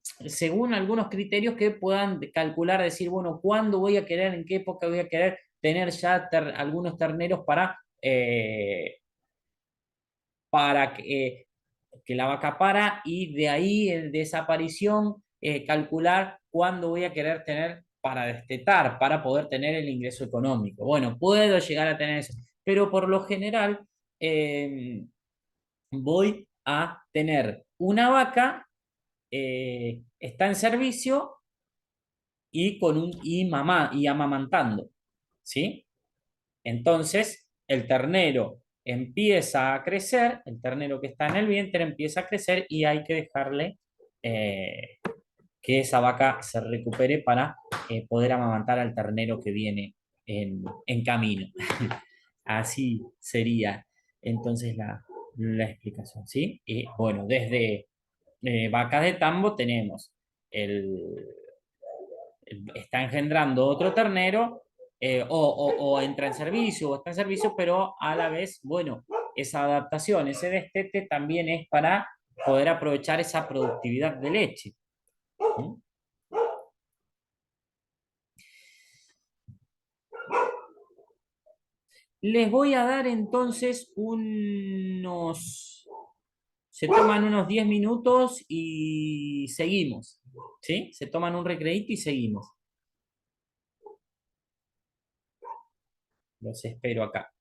algunos criterios que puedan calcular, decir, bueno, ¿cuándo voy a querer, en qué época voy a querer tener ya algunos terneros para que la vaca para y de ahí, de esa aparición, calcular cuándo voy a querer tener para destetar, para poder tener el ingreso económico? Bueno, puedo llegar a tener eso, pero por lo general eh, voy a tener una vaca, está en servicio y mamá y amamantando, ¿sí? Entonces, el ternero empieza a crecer, el ternero que está en el vientre empieza a crecer y hay que dejarle eh, que esa vaca se recupere para poder amamantar al ternero que viene en camino. Así sería entonces la explicación, ¿sí? Y bueno, desde vacas de tambo tenemos el, está engendrando otro ternero, o entra en servicio o está en servicio, pero a la vez, bueno, esa adaptación, ese destete también es para poder aprovechar esa productividad de leche. ¿Mm? Les voy a dar entonces se toman unos 10 minutos y seguimos. ¿Sí? Se toman un recreíto y seguimos. Los espero acá.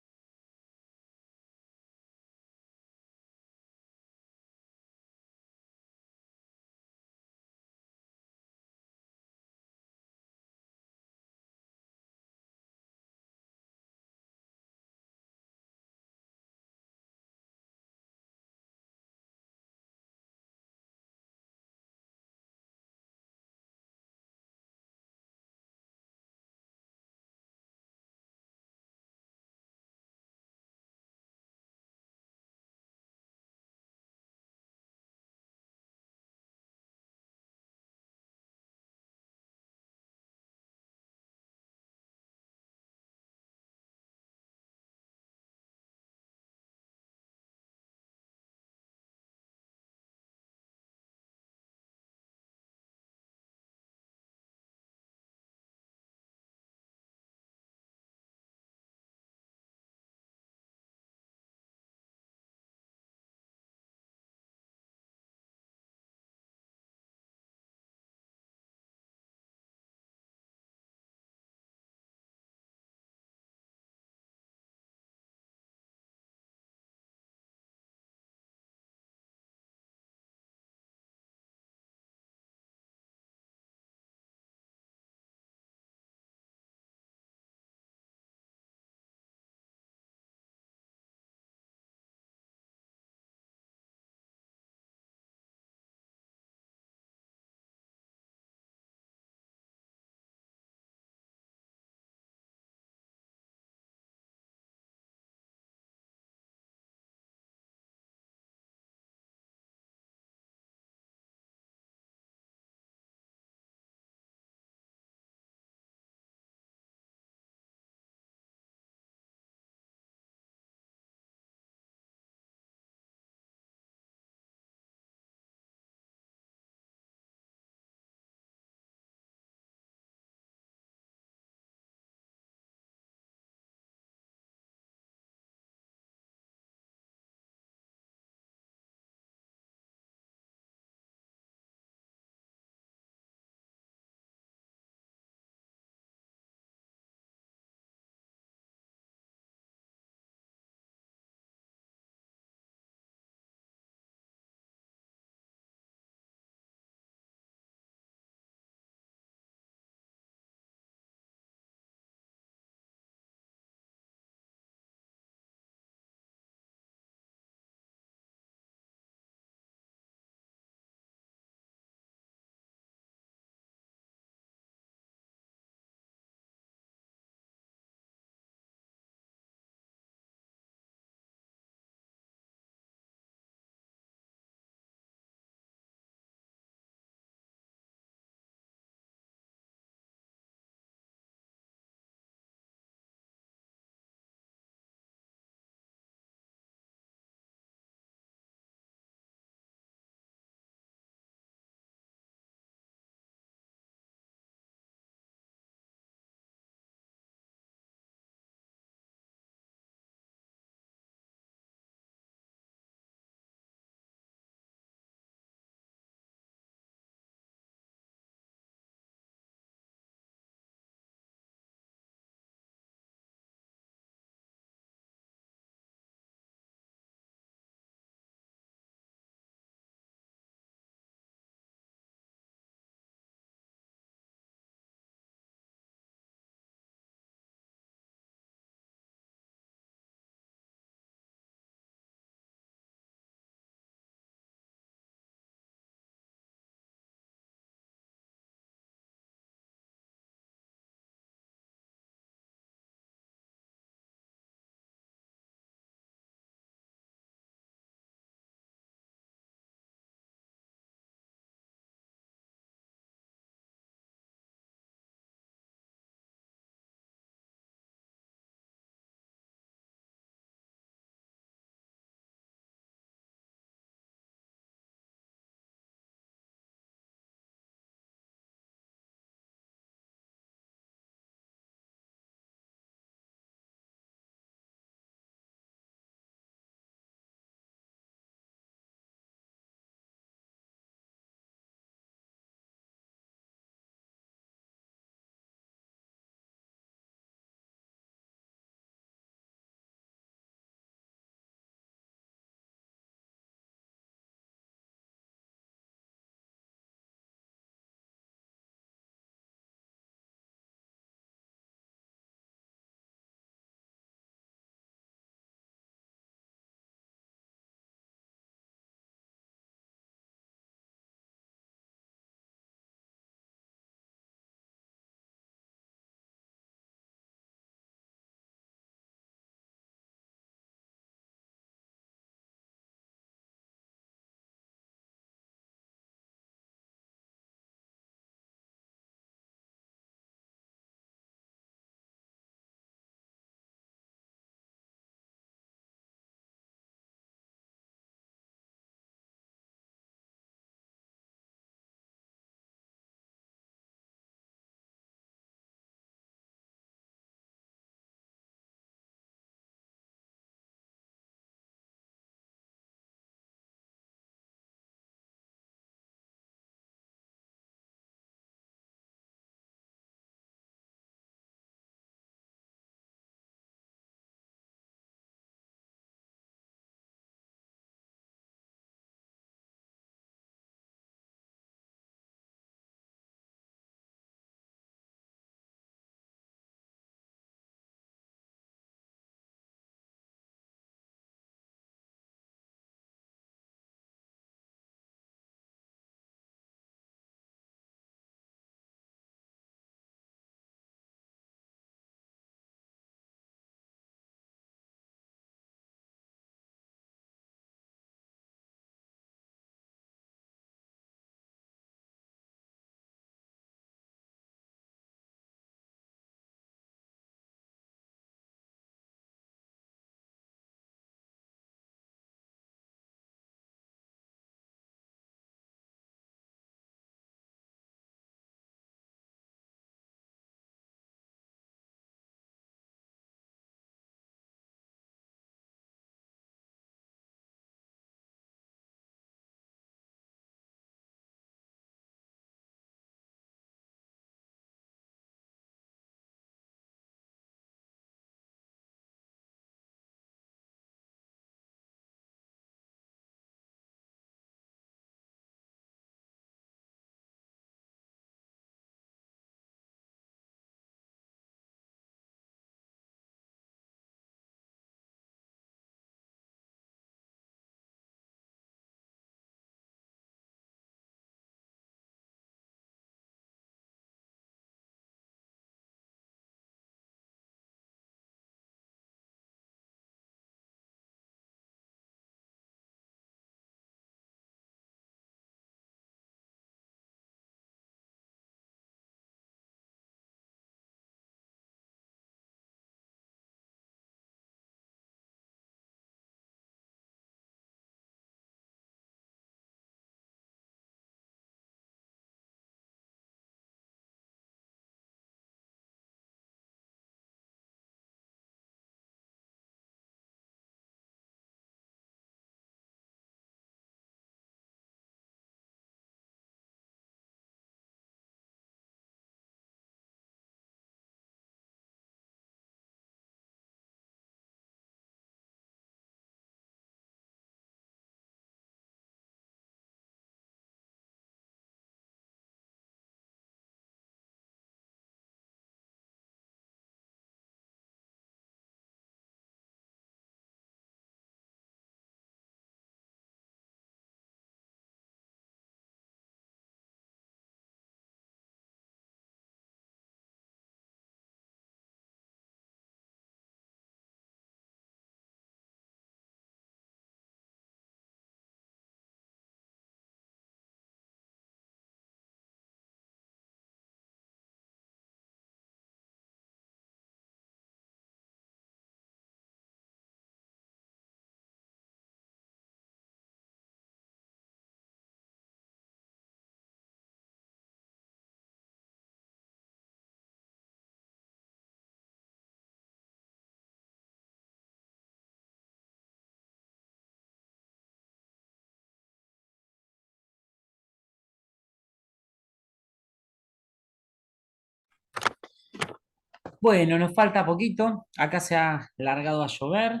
Bueno, nos falta poquito. Acá se ha largado a llover.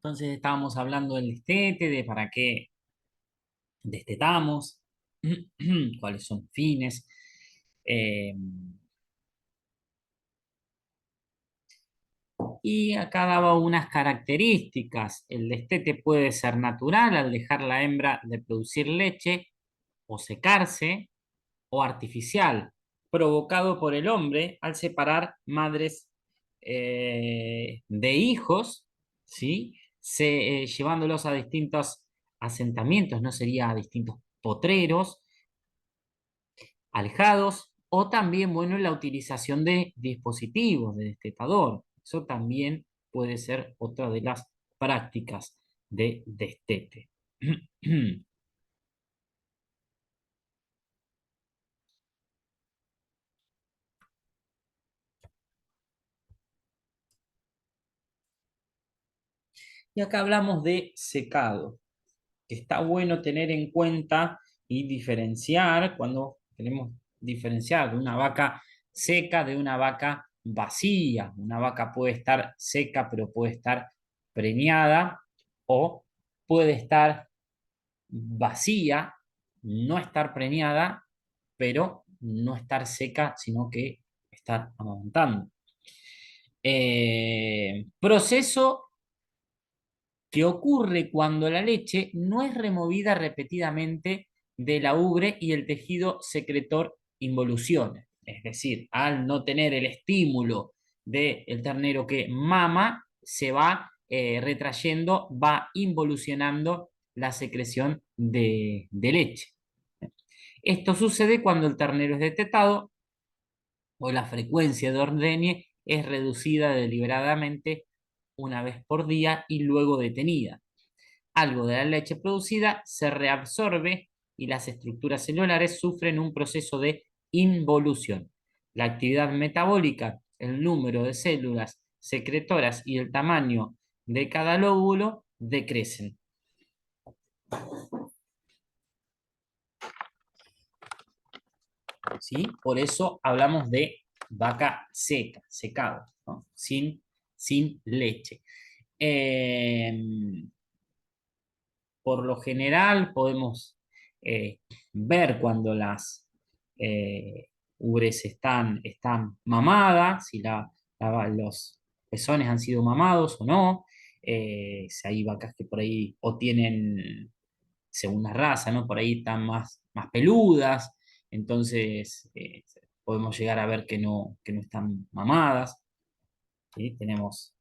Entonces estábamos hablando del destete, de para qué destetamos, cuáles son fines. Eh, y acá daba unas características. El destete puede ser natural al dejar la hembra de producir leche o secarse, o artificial, provocado por el hombre al separar madres de hijos, ¿sí? Llevándolos a distintos asentamientos, no sería a distintos potreros, alejados, o también, bueno, la utilización de dispositivos de destetador. Eso también puede ser otra de las prácticas de destete. Y acá hablamos de secado, que está bueno tener en cuenta y diferenciar cuando queremos diferenciar de una vaca seca de una vaca vacía. Una vaca puede estar seca, pero puede estar preñada, o puede estar vacía, no estar preñada, pero no estar seca, sino que estar amamantando. Proceso que ocurre cuando la leche no es removida repetidamente de la ubre y el tejido secretor involuciona. Es decir, al no tener el estímulo del ternero que mama, se va retrayendo, va involucionando la secreción de leche. Esto sucede cuando el ternero es destetado o la frecuencia de ordeñe es reducida deliberadamente una vez por día y luego detenida. Algo de la leche producida se reabsorbe y las estructuras celulares sufren un proceso de involución. La actividad metabólica, el número de células secretoras y el tamaño de cada lóbulo decrecen. ¿Sí? Por eso hablamos de vaca seca, secado, ¿no? Sin leche. Eh, por lo general podemos ver cuando las ubres están mamadas, si los pezones han sido mamados o no. Si hay vacas que por ahí o tienen, según la raza, ¿no? Por ahí están más peludas, entonces podemos llegar a ver que no están mamadas. ¿Sí? Tenemos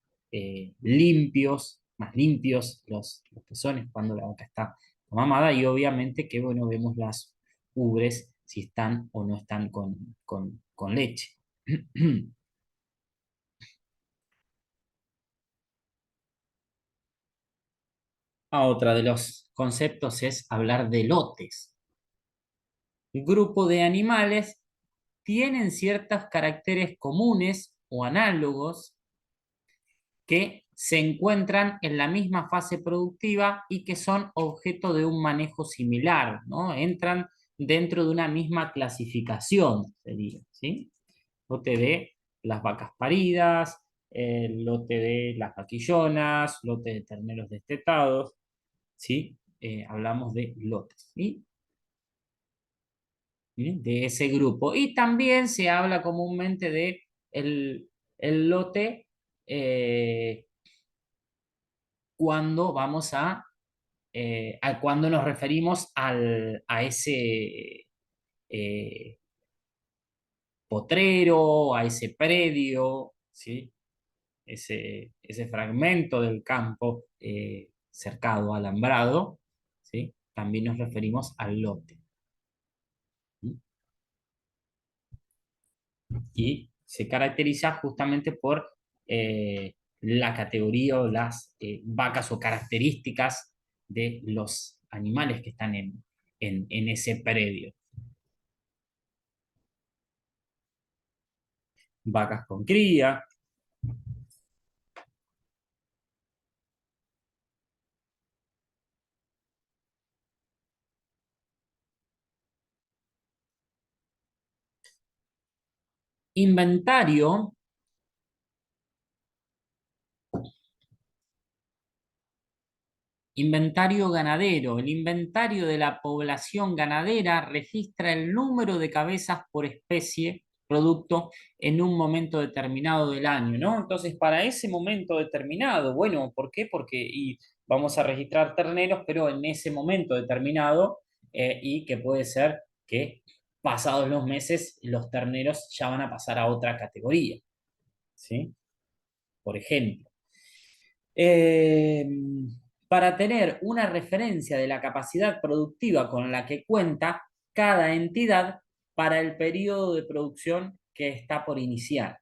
más limpios los pezones cuando la vaca está mamada, y obviamente que, bueno, vemos las ubres si están o no están con leche. Otra de los conceptos es hablar de lotes. El grupo de animales tienen ciertos caracteres comunes o análogos que se encuentran en la misma fase productiva y que son objeto de un manejo similar, ¿no? Entran dentro de una misma clasificación, sería, ¿sí? Lote de las vacas paridas, el lote de las vaquillonas, lote de terneros destetados, ¿sí? Hablamos de lotes, ¿sí? ¿Sí? De ese grupo. Y también se habla comúnmente de el lote cuando vamos a cuando nos referimos a ese eh, potrero, a ese predio, ¿sí? Ese fragmento del campo cercado, alambrado, ¿sí? También nos referimos al lote. ¿Sí? Y se caracteriza justamente por la categoría o las vacas o características de los animales que están en ese predio. vacas con cría. Inventario. Inventario ganadero. El inventario de la población ganadera registra el número de cabezas por especie, producto, en un momento determinado del año, ¿no? Entonces, para ese momento determinado, bueno, ¿por qué? Porque vamos a registrar terneros, pero en ese momento determinado, y que puede ser que pasados los meses los terneros ya van a pasar a otra categoría, ¿sí? Por ejemplo. Eh, para tener una referencia de la capacidad productiva con la que cuenta cada entidad para el periodo de producción que está por iniciar.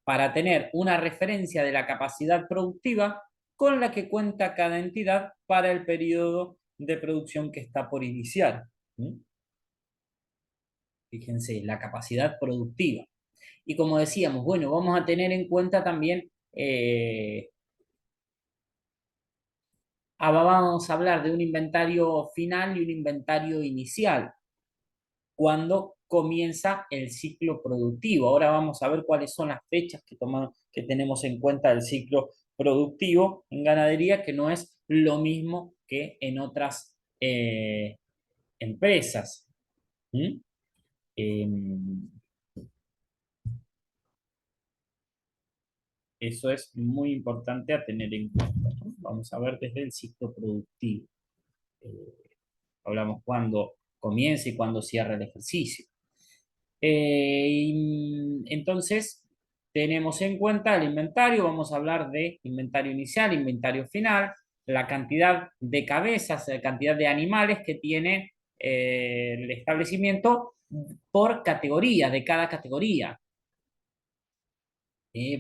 Para tener una referencia de la capacidad productiva con la que cuenta cada entidad para el periodo de producción que está por iniciar. ¿Mm? Fíjense, la capacidad productiva. Y como decíamos, bueno, vamos a tener en cuenta también vamos a hablar de un inventario final y un inventario inicial, cuando comienza el ciclo productivo. Ahora vamos a ver cuáles son las fechas que tenemos en cuenta del ciclo productivo en ganadería, que no es lo mismo que en otras empresas. ¿Mm? Eh, Eso es muy importante a tener en cuenta, ¿no? Vamos a ver desde el ciclo productivo. Eh, Hablamos cuando comienza y cuando cierra el ejercicio. Entonces, tenemos en cuenta el inventario, vamos a hablar de inventario inicial, inventario final, la cantidad de cabezas, la cantidad de animales que tiene el establecimiento por categoría, de cada categoría.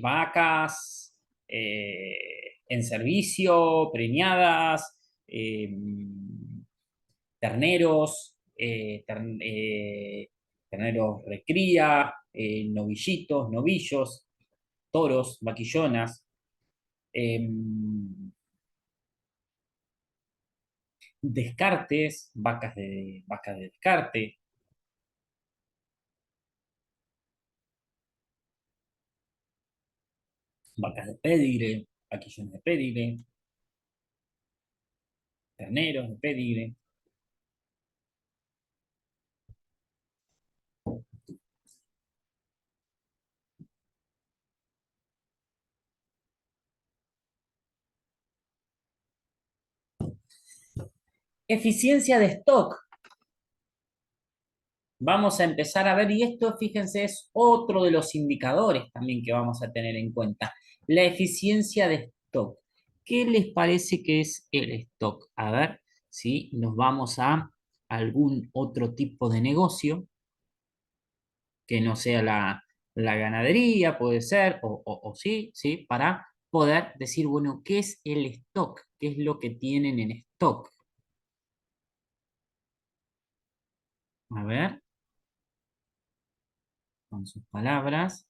Vacas en servicio, preñadas, terneros, terneros recría, novillitos, novillos, toros, vaquillonas, eh, descartes, vacas de descarte, vacas de pedigre, vaquillones de pedigre, terneros de pedigre. Eficiencia de stock. Vamos a empezar a ver, y esto, fíjense, es otro de los indicadores también que vamos a tener en cuenta, la eficiencia de stock. ¿Qué les parece que es el stock? A ver si nos vamos a algún otro tipo de negocio que no sea la ganadería, puede ser, o sí, sí, para poder decir, bueno, ¿qué es el stock? ¿Qué es lo que tienen en stock? A ver, con sus palabras.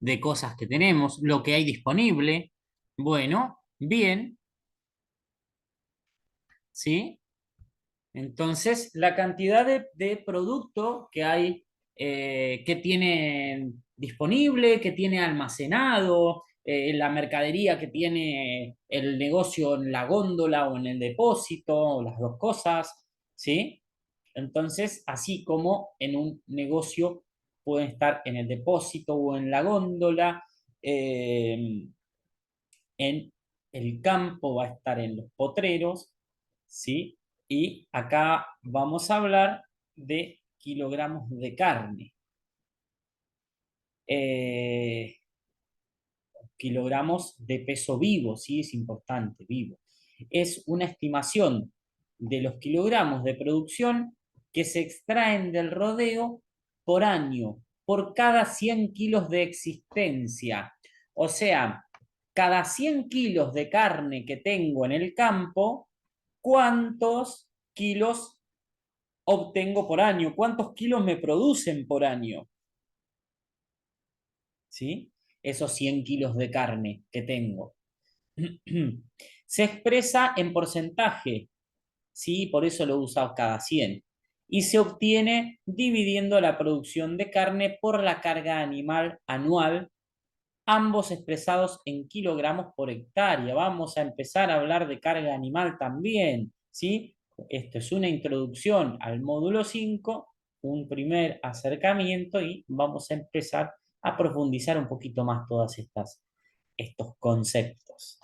De cosas que tenemos, lo que hay disponible. Bueno, bien, ¿sí? Entonces, la cantidad de producto que hay, que tiene disponible, que tiene almacenado, la mercadería que tiene el negocio en la góndola o en el depósito, o las dos cosas, ¿sí? Entonces, así como en un negocio pueden estar en el depósito o en la góndola, en el campo va a estar en los potreros, ¿sí? Y acá vamos a hablar de kilogramos de carne. Eh, Kilogramos de peso vivo, sí, es importante, vivo. Es una estimación de los kilogramos de producción que se extraen del rodeo por año, por cada 100 kilos de existencia. O sea, cada 100 kilos de carne que tengo en el campo, ¿cuántos kilos obtengo por año? ¿Cuántos kilos me producen por año? ¿Sí? Esos 100 kilos de carne que tengo. Se expresa en porcentaje, ¿sí? Por eso lo usa cada 100. Y se obtiene dividiendo la producción de carne por la carga animal anual, ambos expresados en kilogramos por hectárea. Vamos a empezar a hablar de carga animal también, ¿sí? Esto es una introducción al módulo 5, un primer acercamiento y vamos a empezar a profundizar un poquito más todas estos conceptos.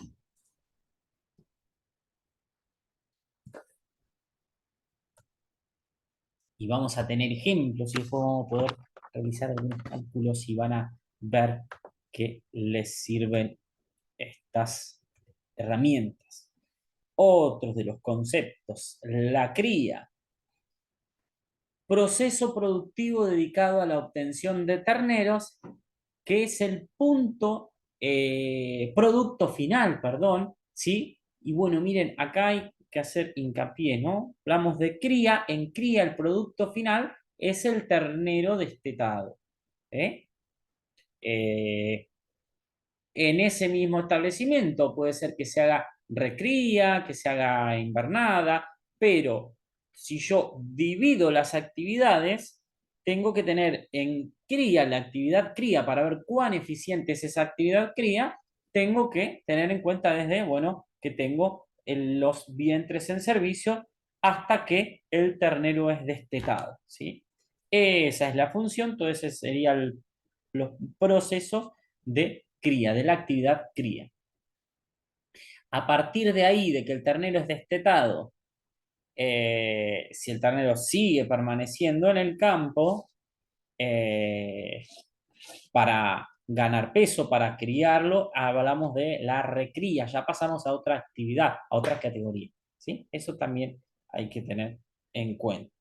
Y vamos a tener ejemplos y después vamos a poder realizar algunos cálculos y van a ver que les sirven estas herramientas. Otros de los conceptos, la cría, proceso productivo dedicado a la obtención de terneros, que es el producto final, perdón, ¿sí? Y bueno, miren, acá hay que hacer hincapié, ¿no? Hablamos de cría, en cría el producto final es el ternero destetado, ¿eh? Eh, en ese mismo establecimiento puede ser que se haga recría, que se haga invernada, pero si yo divido las actividades, tengo que tener en cría la actividad cría para ver cuán eficiente es esa actividad cría, tengo que tener en cuenta desde, bueno, que tengo los vientres en servicio hasta que el ternero es destetado, ¿sí? Esa es la función, entonces serían los procesos de cría, de la actividad cría. A partir de ahí, de que el ternero es destetado, si el ternero sigue permaneciendo en el campo, eh, para ganar peso, para criarlo, hablamos de la recría, ya pasamos a otra actividad, a otra categoría, ¿sí? Eso también hay que tener en cuenta.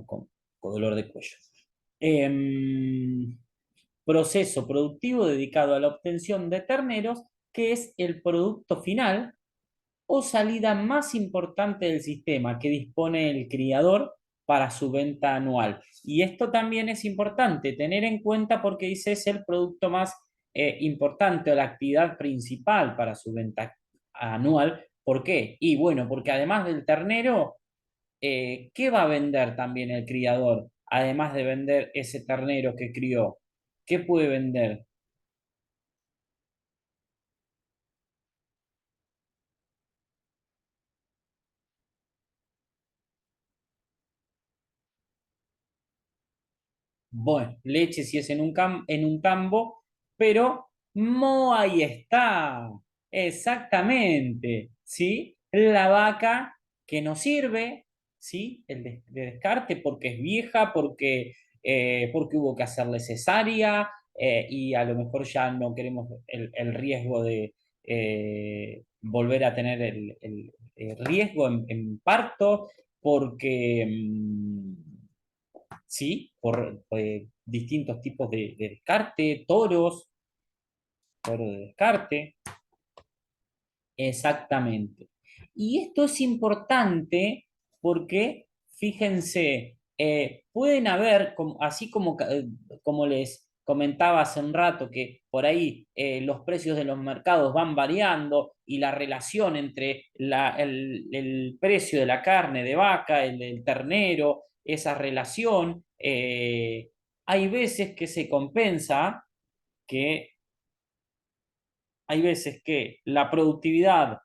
Con dolor de cuello. Proceso productivo dedicado a la obtención de terneros, que es el producto final o salida más importante del sistema que dispone el criador para su venta anual. Y esto también es importante tener en cuenta porque dice es el producto más importante o la actividad principal para su venta anual. ¿Por qué? Y bueno, porque además del ternero, ¿qué va a vender también el criador? Además de vender ese ternero que crió, ¿qué puede vender? Bueno, leche si es en un tambo, pero mo ahí está. Exactamente, ¿sí? La vaca que nos sirve, ¿sí? El de descarte porque es vieja, porque hubo que hacerle cesárea y a lo mejor ya no queremos el riesgo de volver a tener el riesgo en parto, porque... ¿sí? Por distintos tipos de descarte, toro de descarte, exactamente. Y esto es importante porque, fíjense, pueden haber, así como les comentaba hace un rato, que por ahí los precios de los mercados van variando y la relación entre el precio de la carne de vaca, el del ternero, esa relación, hay veces que se compensa que hay veces que la productividad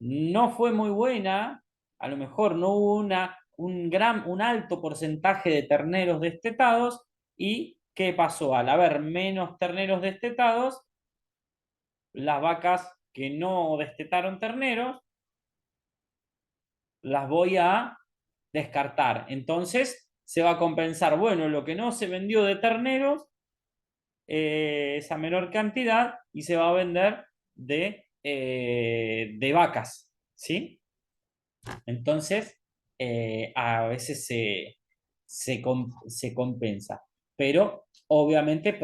no fue muy buena, a lo mejor no hubo un alto porcentaje de terneros destetados, y ¿qué pasó? Al haber menos terneros destetados, las vacas que no destetaron terneros, las voy a descartar. Entonces se va a compensar, bueno, lo que no se vendió de terneros, esa menor cantidad, y se va a vender de vacas, ¿sí? Entonces, a veces se compensa, pero obviamente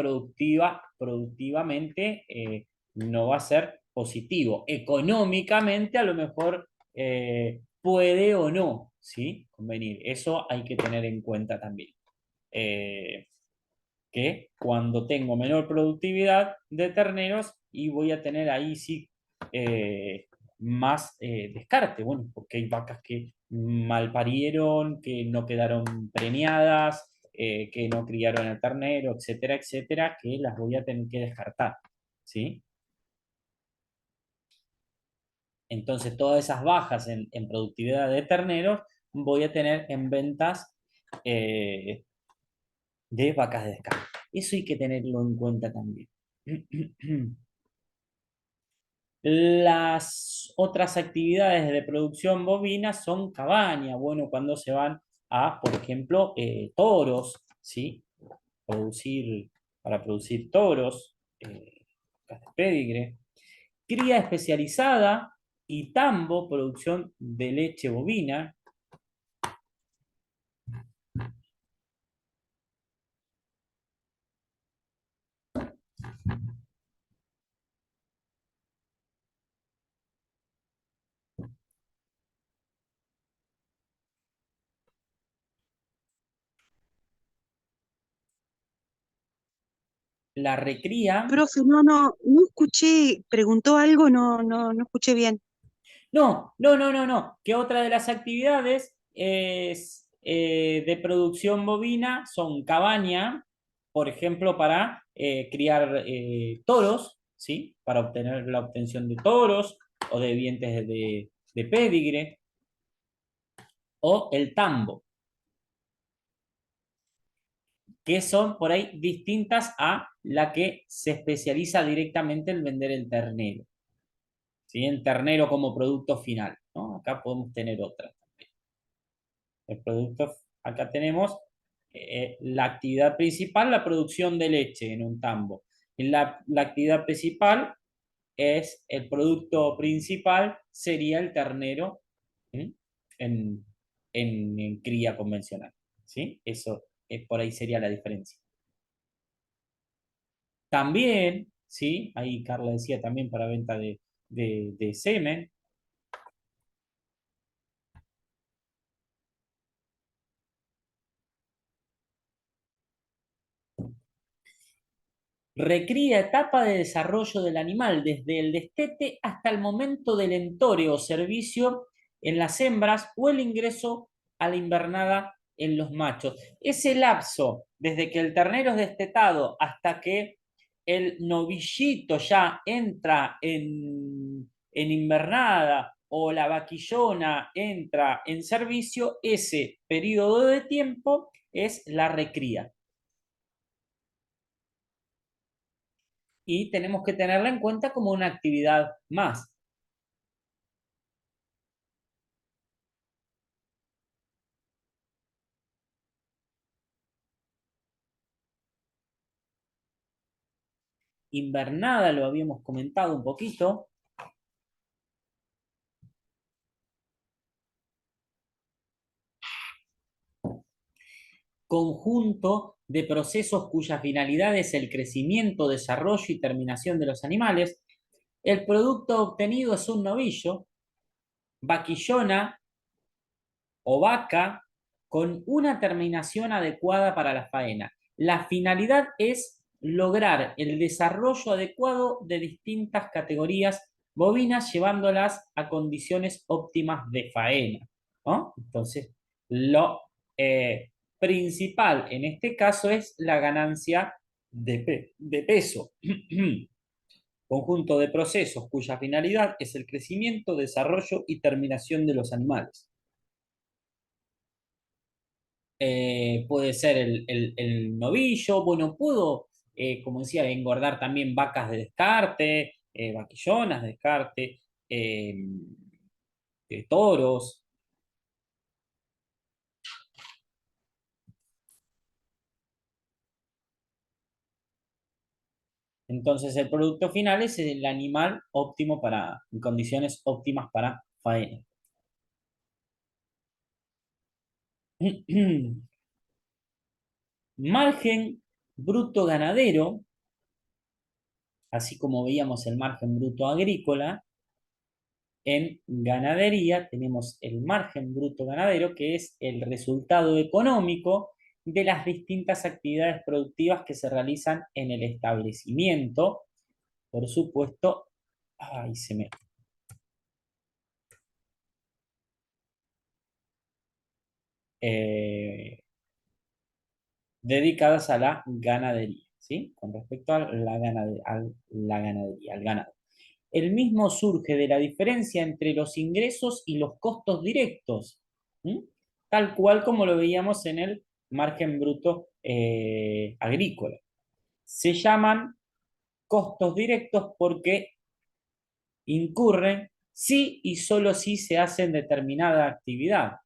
productivamente no va a ser positivo. Económicamente a lo mejor puede o no, ¿sí? Convenir. Eso hay que tener en cuenta también. Eh, que cuando tengo menor productividad de terneros y voy a tener ahí sí más descarte, bueno, porque hay vacas que mal parieron, que no quedaron preñadas, que no criaron el ternero, etcétera, etcétera, que las voy a tener que descartar, ¿sí? Entonces, todas esas bajas en productividad de terneros voy a tener en ventas eh, de vacas de descarte. Eso hay que tenerlo en cuenta también. Las otras actividades de producción bovina son cabaña, bueno, cuando se van a, por ejemplo, toros, ¿sí? Producir, para producir toros, vacas de pedigre, cría especializada y tambo, producción de leche bovina. La recría. Profe, no escuché, preguntó algo, no escuché bien. No, no, no, no, no. Que otra de las actividades es, de producción bovina son cabaña, por ejemplo, para criar toros, ¿sí? Para obtener la obtención de toros o de dientes de pedigre, o el tambo, que son por ahí distintas a la que se especializa directamente en vender el ternero, ¿sí? El ternero como producto final, ¿no? Acá podemos tener otras. El producto, acá tenemos la actividad principal, la producción de leche en un tambo. La actividad principal es, el producto principal sería el ternero, ¿sí? en, en cría convencional, ¿sí? Eso por ahí sería la diferencia. También, ¿sí? Ahí Carla decía también para venta de semen. Recría etapa de desarrollo del animal, desde el destete hasta el momento del entore o servicio en las hembras o el ingreso a la invernada en los machos. Ese lapso, desde que el ternero es destetado hasta que el novillito ya entra en invernada o la vaquillona entra en servicio, ese periodo de tiempo es la recría. Y tenemos que tenerla en cuenta como una actividad más. Invernada, lo habíamos comentado un poquito, conjunto de procesos cuya finalidad es el crecimiento, desarrollo y terminación de los animales. El producto obtenido es un novillo, vaquillona o vaca con una terminación adecuada para la faena. La finalidad es lograr el desarrollo adecuado de distintas categorías bovinas, llevándolas a condiciones óptimas de faena, ¿no? Entonces, lo principal en este caso es la ganancia de peso. Conjunto de procesos cuya finalidad es el crecimiento, desarrollo y terminación de los animales. Puede ser el novillo, bueno, puedo, como decía, engordar también vacas de descarte, vaquillonas de descarte, toros. Entonces el producto final es el animal óptimo en condiciones óptimas para faena. Margen bruto ganadero, así como veíamos el margen bruto agrícola, en ganadería tenemos el margen bruto ganadero, que es el resultado económico de las distintas actividades productivas que se realizan en el establecimiento. Por supuesto, ay, eh, dedicadas a la ganadería, ¿sí? Con respecto a la ganadería, al ganado. El mismo surge de la diferencia entre los ingresos y los costos directos, ¿sí? Tal cual como lo veíamos en el margen bruto agrícola. Se llaman costos directos porque incurren si y solo si se hace en determinada actividad.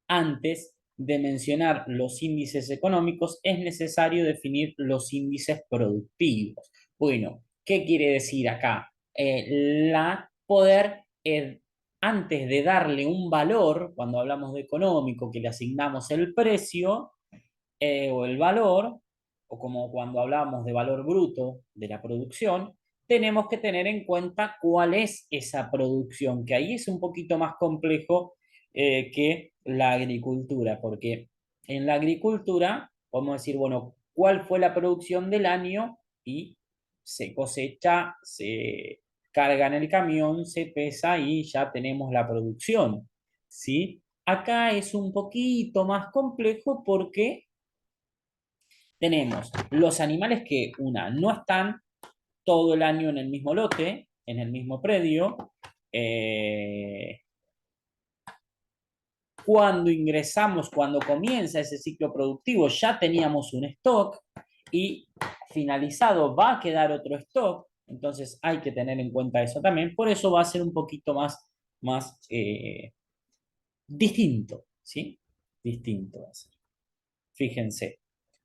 Antes de mencionar los índices económicos, es necesario definir los índices productivos. Bueno, ¿qué quiere decir acá? Poder, antes de darle un valor, cuando hablamos de económico, que le asignamos el precio o el valor, o como cuando hablamos de valor bruto de la producción, tenemos que tener en cuenta cuál es esa producción, que ahí es un poquito más complejo que la agricultura, porque en la agricultura podemos decir, bueno, ¿cuál fue la producción del año? Y se cosecha, se carga en el camión, se pesa y ya tenemos la producción, ¿sí? Acá es un poquito más complejo porque tenemos los animales que, no están todo el año en el mismo lote, en el mismo predio. eh, Cuando ingresamos, cuando comienza ese ciclo productivo, ya teníamos un stock y finalizado va a quedar otro stock. Entonces hay que tener en cuenta eso también. Por eso va a ser un poquito más distinto, ¿sí? Distinto va a ser. Fíjense.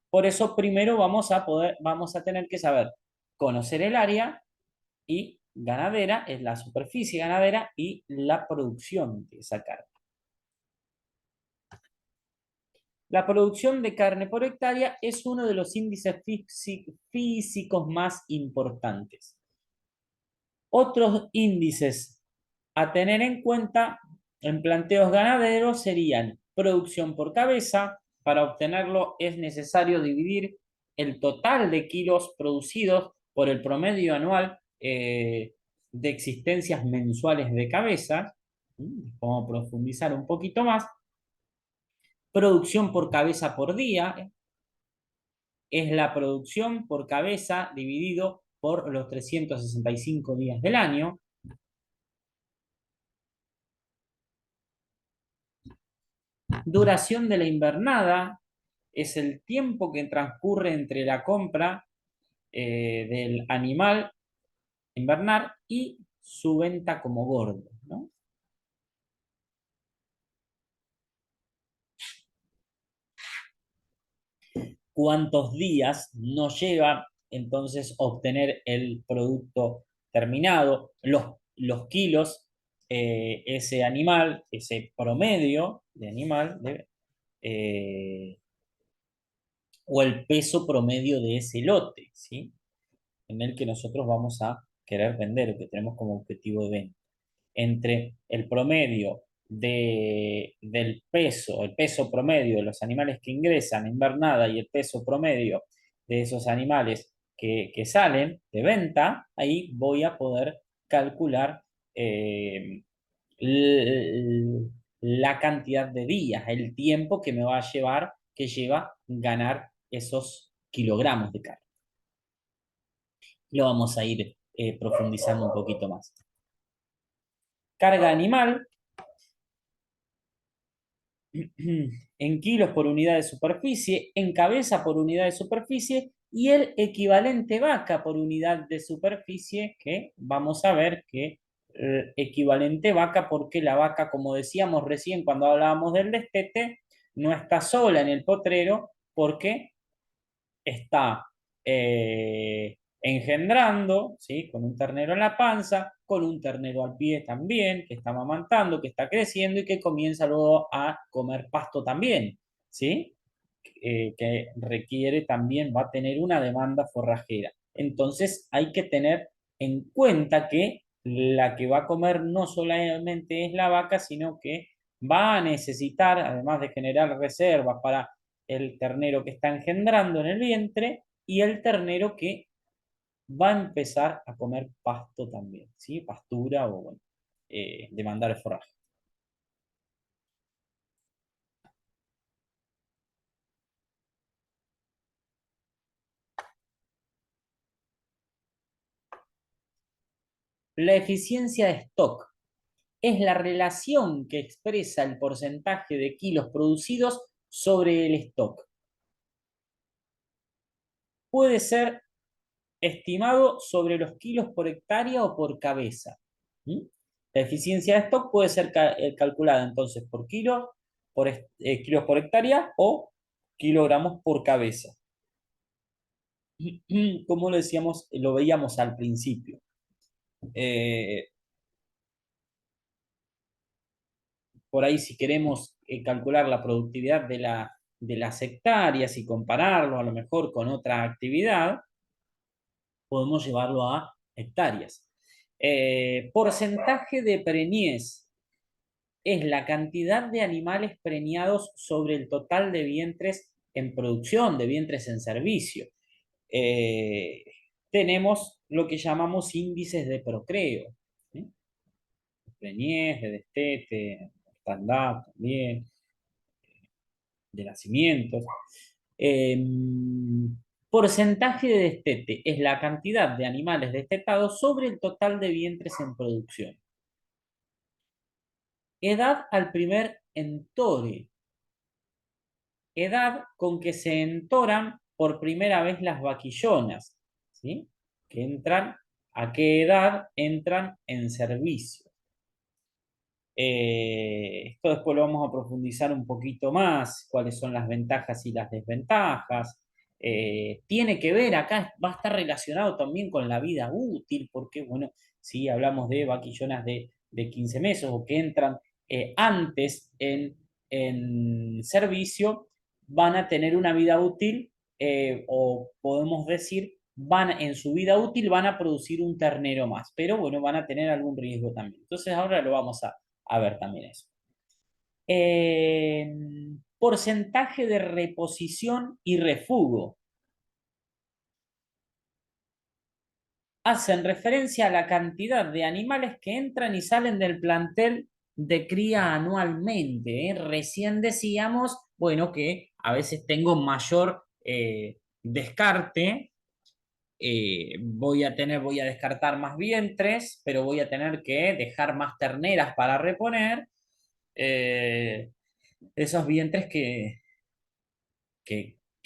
Por eso primero vamos a tener que saber conocer el área y ganadera, es la superficie ganadera y la producción de esa carne. La producción de carne por hectárea es uno de los índices físicos más importantes. Otros índices a tener en cuenta en planteos ganaderos serían producción por cabeza. Para obtenerlo es necesario dividir el total de kilos producidos por el promedio anual de existencias mensuales de cabezas. Vamos a profundizar un poquito más. Producción por cabeza por día es la producción por cabeza dividido por los 365 días del año. Duración de la invernada es el tiempo que transcurre entre la compra del animal invernar y su venta como gordo, ¿no? ¿Cuántos días nos lleva entonces obtener el producto terminado? Los kilos, ese animal, ese promedio de animal, eh, o el peso promedio de ese lote, ¿sí? En el que nosotros vamos a querer vender o que tenemos como objetivo de venta. Entre el promedio del peso, el peso promedio de los animales que ingresan en invernada y el peso promedio de esos animales que salen de venta, ahí voy a poder calcular eh, la cantidad de días, el tiempo que me va a llevar, que lleva ganar esos kilogramos de carne. Lo vamos a ir profundizando un poquito más. Carga animal en kilos por unidad de superficie, en cabeza por unidad de superficie y el equivalente vaca por unidad de superficie, que vamos a ver que equivalente vaca, porque la vaca, como decíamos recién cuando hablábamos del destete, no está sola en el potrero porque está engendrando, ¿sí? Con un ternero en la panza, con un ternero al pie también, que está amamantando, que está creciendo y que comienza luego a comer pasto también, ¿sí? Que requiere también, va a tener una demanda forrajera. Entonces hay que tener en cuenta que la que va a comer no solamente es la vaca, sino que va a necesitar, además de generar reservas para el ternero que está engendrando en el vientre y el ternero que va a empezar a comer pasto también, ¿sí? Pastura o, bueno, demandar el forraje. La eficiencia de stock es la relación que expresa el porcentaje de kilos producidos sobre el stock. Puede ser estimado sobre los kilos por hectárea o por cabeza. ¿Mm? La eficiencia de stock puede ser calculada entonces por kilo, kilos por hectárea o kilogramos por cabeza. Como lo decíamos, lo veíamos al principio. Eh, por ahí si queremos calcular la productividad de las hectáreas y compararlo a lo mejor con otra actividad, podemos llevarlo a hectáreas. Porcentaje de preñez es la cantidad de animales preñados sobre el total de vientres en producción, de vientres en servicio. Eh, tenemos lo que llamamos índices de procreo, ¿sí? Preñez, de destete, mortandad también, de nacimientos. Eh, porcentaje de destete es la cantidad de animales destetados sobre el total de vientres en producción. Edad al primer entore. Edad con que se entoran por primera vez las vaquillonas, ¿sí? Que entran, ¿a qué edad entran en servicio? Esto después lo vamos a profundizar un poquito más, cuáles son las ventajas y las desventajas. Tiene que ver, acá va a estar relacionado también con la vida útil, porque, bueno, si hablamos de vaquillonas de 15 meses o que entran antes en servicio, van a tener una vida útil, o podemos decir, en su vida útil van a producir un ternero más, pero bueno, van a tener algún riesgo también. Entonces ahora lo vamos a ver también eso. Porcentaje de reposición y refugo. Hacen referencia a la cantidad de animales que entran y salen del plantel de cría anualmente. Recién decíamos, bueno, que a veces tengo mayor descarte, voy a descartar más vientres, pero voy a tener que dejar más terneras para reponer. Eh, esos vientres que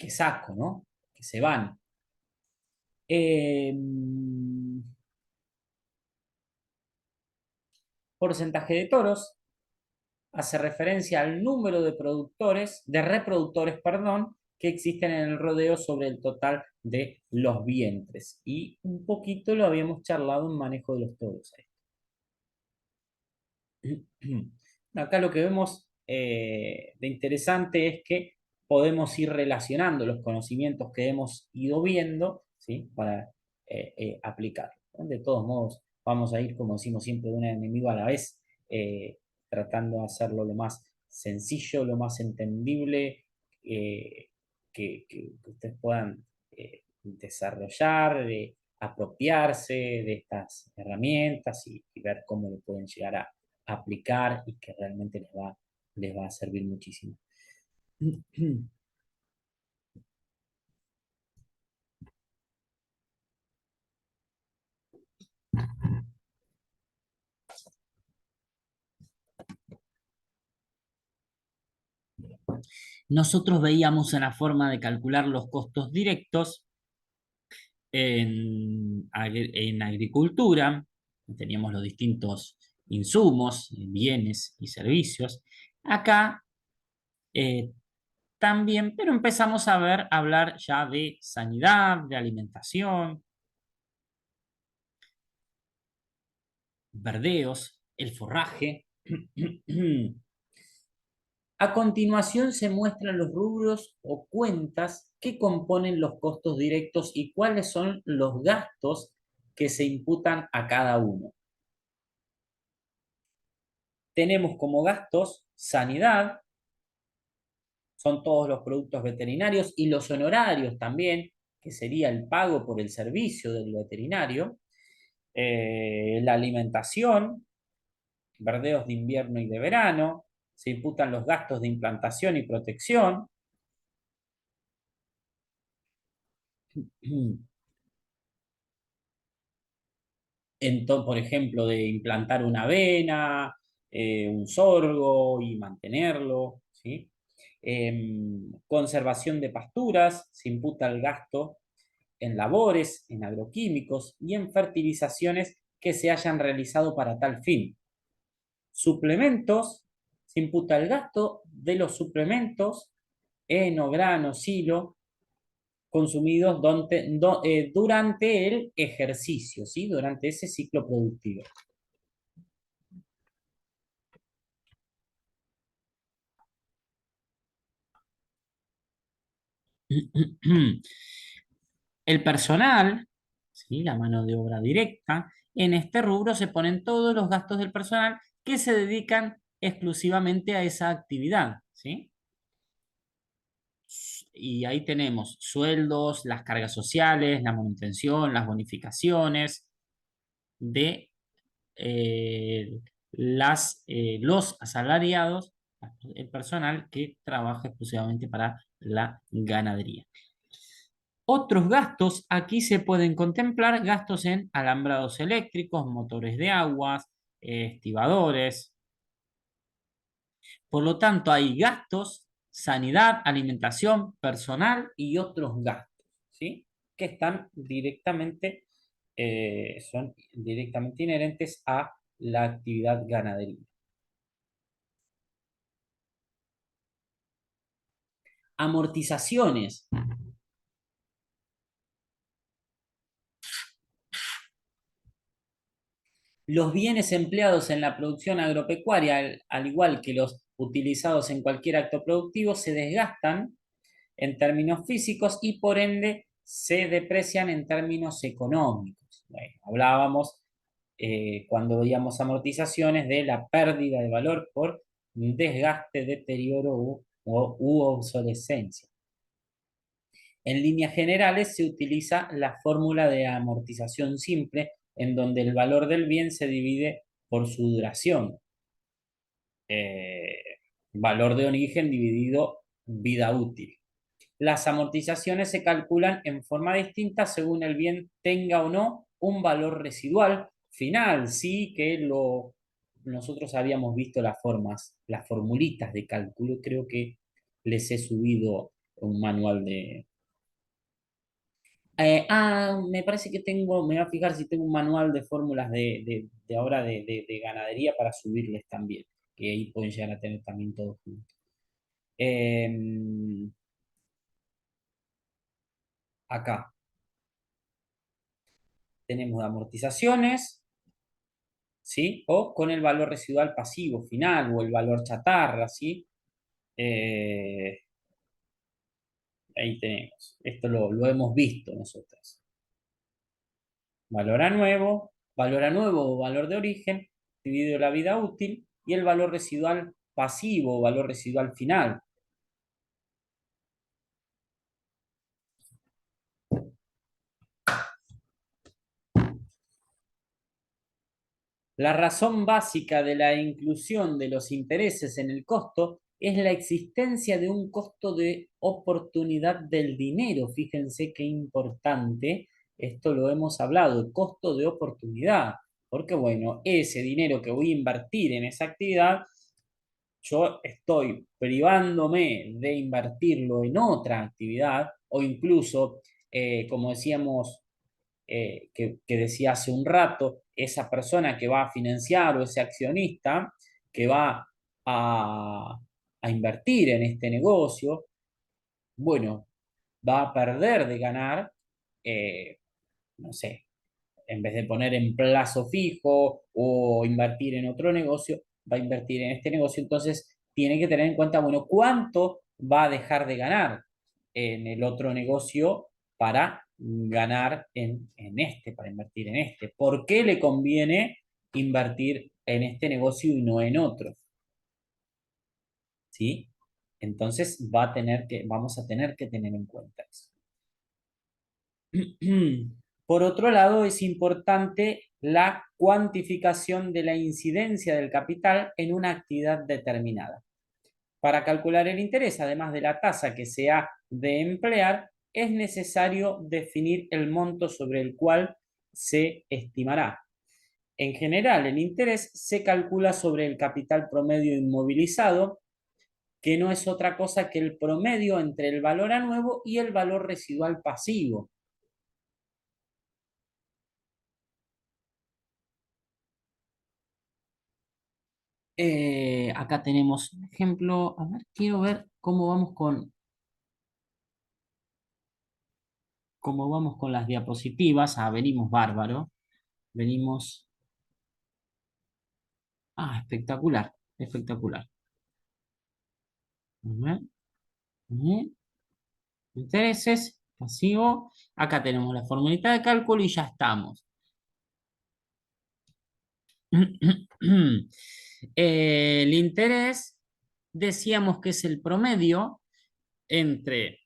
saco, ¿no? Que se van. Eh, porcentaje de toros hace referencia al número de reproductores, perdón, que existen en el rodeo sobre el total de los vientres. Y un poquito lo habíamos charlado en manejo de los toros. Acá lo que vemos de interesante es que podemos ir relacionando los conocimientos que hemos ido viendo, ¿sí? Para aplicar. De todos modos, vamos a ir, como decimos siempre, de un enemigo a la vez, tratando de hacerlo lo más sencillo, lo más entendible, que ustedes puedan desarrollar, apropiarse de estas herramientas y ver cómo lo pueden llegar a aplicar y que realmente les va a servir muchísimo. Nosotros veíamos una forma de calcular los costos directos en agricultura, teníamos los distintos insumos, bienes y servicios. Acá también, pero empezamos a hablar ya de sanidad, de alimentación, verdeos, el forraje. A continuación se muestran los rubros o cuentas que componen los costos directos y cuáles son los gastos que se imputan a cada uno. Tenemos como gastos sanidad, son todos los productos veterinarios y los honorarios también, que sería el pago por el servicio del veterinario. La alimentación, verdeos de invierno y de verano, se imputan los gastos de implantación y protección. Por ejemplo, de implantar una avena, un sorgo y mantenerlo, ¿sí? Conservación de pasturas, se imputa el gasto en labores, en agroquímicos y en fertilizaciones que se hayan realizado para tal fin. Suplementos, se imputa el gasto de los suplementos, heno, grano, silo, consumidos durante el ejercicio, ¿sí? Durante ese ciclo productivo. El personal, ¿sí? La mano de obra directa, en este rubro se ponen todos los gastos del personal que se dedican exclusivamente a esa actividad, ¿sí? Y ahí tenemos sueldos, las cargas sociales, la manutención, las bonificaciones de los asalariados, el personal que trabaja exclusivamente para la ganadería. Otros gastos, aquí se pueden contemplar gastos en alambrados eléctricos, motores de aguas, estibadores. Por lo tanto, hay gastos, sanidad, alimentación, personal y otros gastos, ¿sí? Que son directamente inherentes a la actividad ganadería. Amortizaciones. Los bienes empleados en la producción agropecuaria, al igual que los utilizados en cualquier acto productivo, se desgastan en términos físicos y por ende se deprecian en términos económicos. Bueno, hablábamos cuando veíamos amortizaciones de la pérdida de valor por desgaste, deterioro u obsolescencia. En líneas generales se utiliza la fórmula de amortización simple, en donde el valor del bien se divide por su duración. Eh, Valor de origen dividido vida útil. Las amortizaciones se calculan en forma distinta según el bien tenga o no un valor residual final, sí que nosotros habíamos visto las formulitas de cálculo, creo que les he subido un manual de, me parece que me voy a fijar si tengo un manual de fórmulas de ahora de ganadería para subirles también, que ahí pueden llegar a tener también todo junto. Acá tenemos amortizaciones, ¿sí? O con el valor residual pasivo final o el valor chatarra, ¿sí? Eh, Ahí tenemos. Esto lo hemos visto nosotros. Valor a nuevo o valor de origen, dividido la vida útil, y el valor residual pasivo o valor residual final. La razón básica de la inclusión de los intereses en el costo es la existencia de un costo de oportunidad del dinero. Fíjense qué importante, esto lo hemos hablado, el costo de oportunidad, porque bueno, ese dinero que voy a invertir en esa actividad, yo estoy privándome de invertirlo en otra actividad o incluso, como decíamos, que decía hace un rato, esa persona que va a financiar o ese accionista que va a, a invertir en este negocio, Bueno, va a perder de ganar, eh, no sé, en vez de poner en plazo fijo o invertir en otro negocio, va a invertir en este negocio. Entonces, tiene que tener en cuenta, bueno, cuánto va a dejar de ganar en el otro negocio para ganar en este, para invertir en este. ¿Por qué le conviene invertir en este negocio y no en otro? ¿Sí? Entonces vamos a tener que tener en cuenta eso. Por otro lado, es importante la cuantificación de la incidencia del capital en una actividad determinada. Para calcular el interés, además de la tasa que se ha de emplear, es necesario definir el monto sobre el cual se estimará. En general, el interés se calcula sobre el capital promedio inmovilizado, que no es otra cosa que el promedio entre el valor a nuevo y el valor residual pasivo. Acá tenemos un ejemplo. A ver, quiero ver cómo vamos con las diapositivas. Ah, venimos bárbaro. Venimos. Ah, espectacular, espectacular. A ver, intereses, pasivo. Acá tenemos la formulita de cálculo y ya estamos. El interés, decíamos que es el promedio entre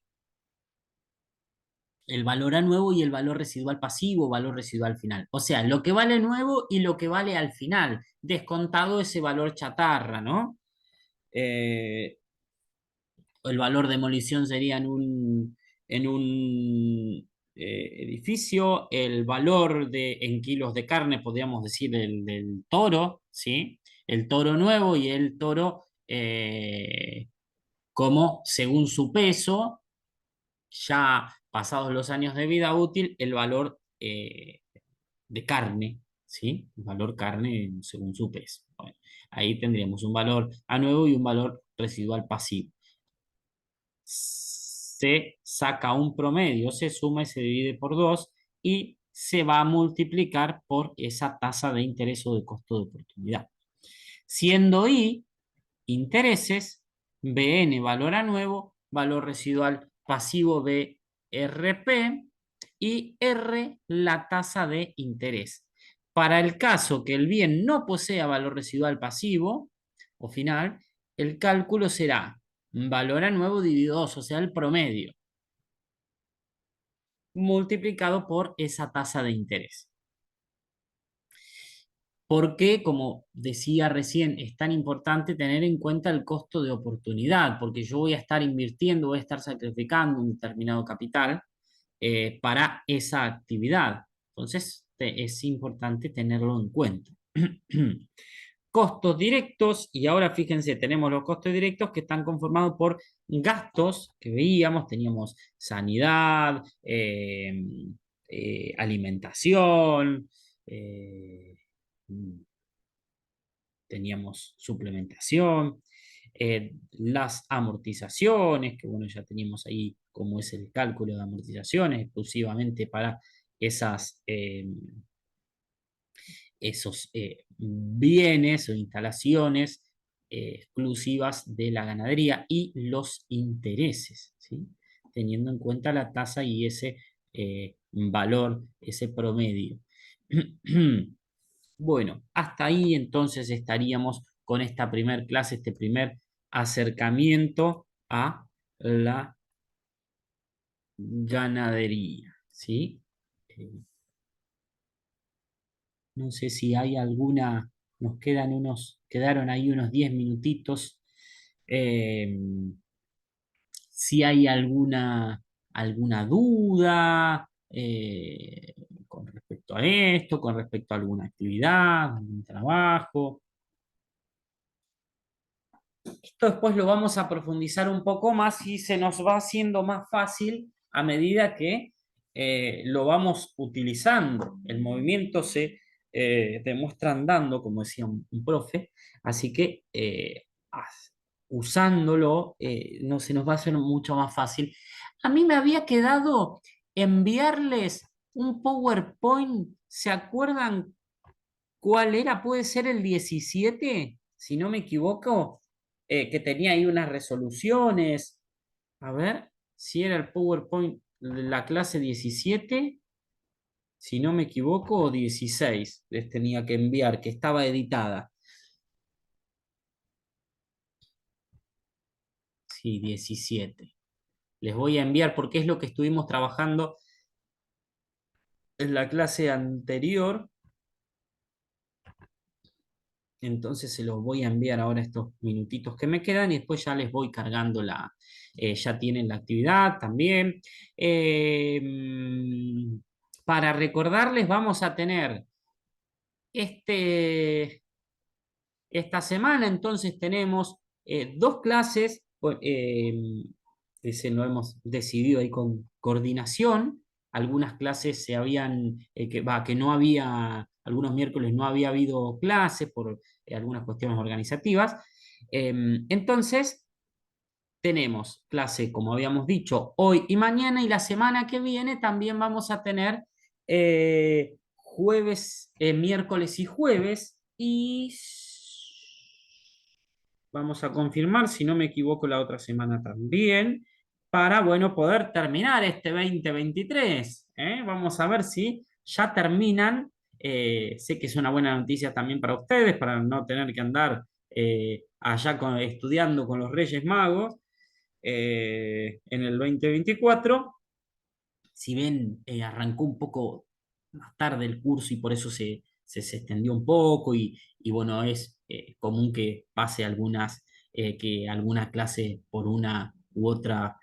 el valor a nuevo y el valor residual pasivo, valor residual final. O sea, lo que vale nuevo y lo que vale al final, descontado ese valor chatarra, ¿no? Eh, el valor de demolición sería en un edificio, el valor en kilos de carne, podríamos decir, del toro, ¿sí? El toro nuevo y el toro como según su peso, ya pasados los años de vida útil, el valor de carne, ¿sí? El valor carne según su peso. Bueno, ahí tendríamos un valor a nuevo y un valor residual pasivo. Se saca un promedio, se suma y se divide por 2 y se va a multiplicar por esa tasa de interés o de costo de oportunidad. Siendo I intereses, BN valor a nuevo, valor residual pasivo BRP y R la tasa de interés. Para el caso que el bien no posea valor residual pasivo o final, el cálculo será valor a nuevo dividido 2, o sea, el promedio, multiplicado por esa tasa de interés. ¿Por qué, como decía recién, es tan importante tener en cuenta el costo de oportunidad? Porque yo voy a estar invirtiendo, voy a estar sacrificando un determinado capital para esa actividad. Entonces, es importante tenerlo en cuenta. Costos directos, y ahora fíjense, tenemos los costos directos que están conformados por gastos que veíamos, teníamos sanidad, alimentación, eh, teníamos suplementación, las amortizaciones, que bueno, ya teníamos ahí cómo es el cálculo de amortizaciones exclusivamente para esos bienes o instalaciones exclusivas de la ganadería y los intereses, ¿sí? Teniendo en cuenta la tasa y ese valor, ese promedio. Bueno, hasta ahí entonces estaríamos con esta primer clase, este primer acercamiento a la ganadería, ¿sí? Eh, no sé si hay alguna, quedaron ahí unos 10 minutitos. eh, si hay alguna duda con respecto a esto, con respecto a alguna actividad, algún trabajo. Esto después lo vamos a profundizar un poco más y se nos va haciendo más fácil a medida que lo vamos utilizando. El movimiento se demuestra andando, como decía un profe, así que usándolo, no se nos va a hacer mucho más fácil. A mí me había quedado enviarles un PowerPoint. ¿Se acuerdan cuál era? ¿Puede ser el 17 si no me equivoco? Que tenía ahí unas resoluciones. A ver si era el PowerPoint de la clase 17 si no me equivoco, o 16 les tenía que enviar, que estaba editada. Sí, 17. Les voy a enviar porque es lo que estuvimos trabajando en la clase anterior. Entonces se los voy a enviar ahora estos minutitos que me quedan y después ya les voy cargando ya tienen la actividad también. Para recordarles, vamos a tener este, esta semana, entonces tenemos dos clases, ese lo hemos decidido ahí con coordinación. Algunas clases se habían, que no había, algunos miércoles no había habido clases por algunas cuestiones organizativas. Entonces, tenemos clase, como habíamos dicho, hoy y mañana, y la semana que viene también vamos a tener jueves, miércoles y jueves, y vamos a confirmar, si no me equivoco, la otra semana también, para, bueno, poder terminar este 2023. ¿Eh? Vamos a ver si ya terminan. Sé que es una buena noticia también para ustedes, para no tener que andar allá estudiando con los Reyes Magos en el 2024. Si bien arrancó un poco más tarde el curso y por eso se extendió un poco y bueno, es común que pase que alguna clase por una u otra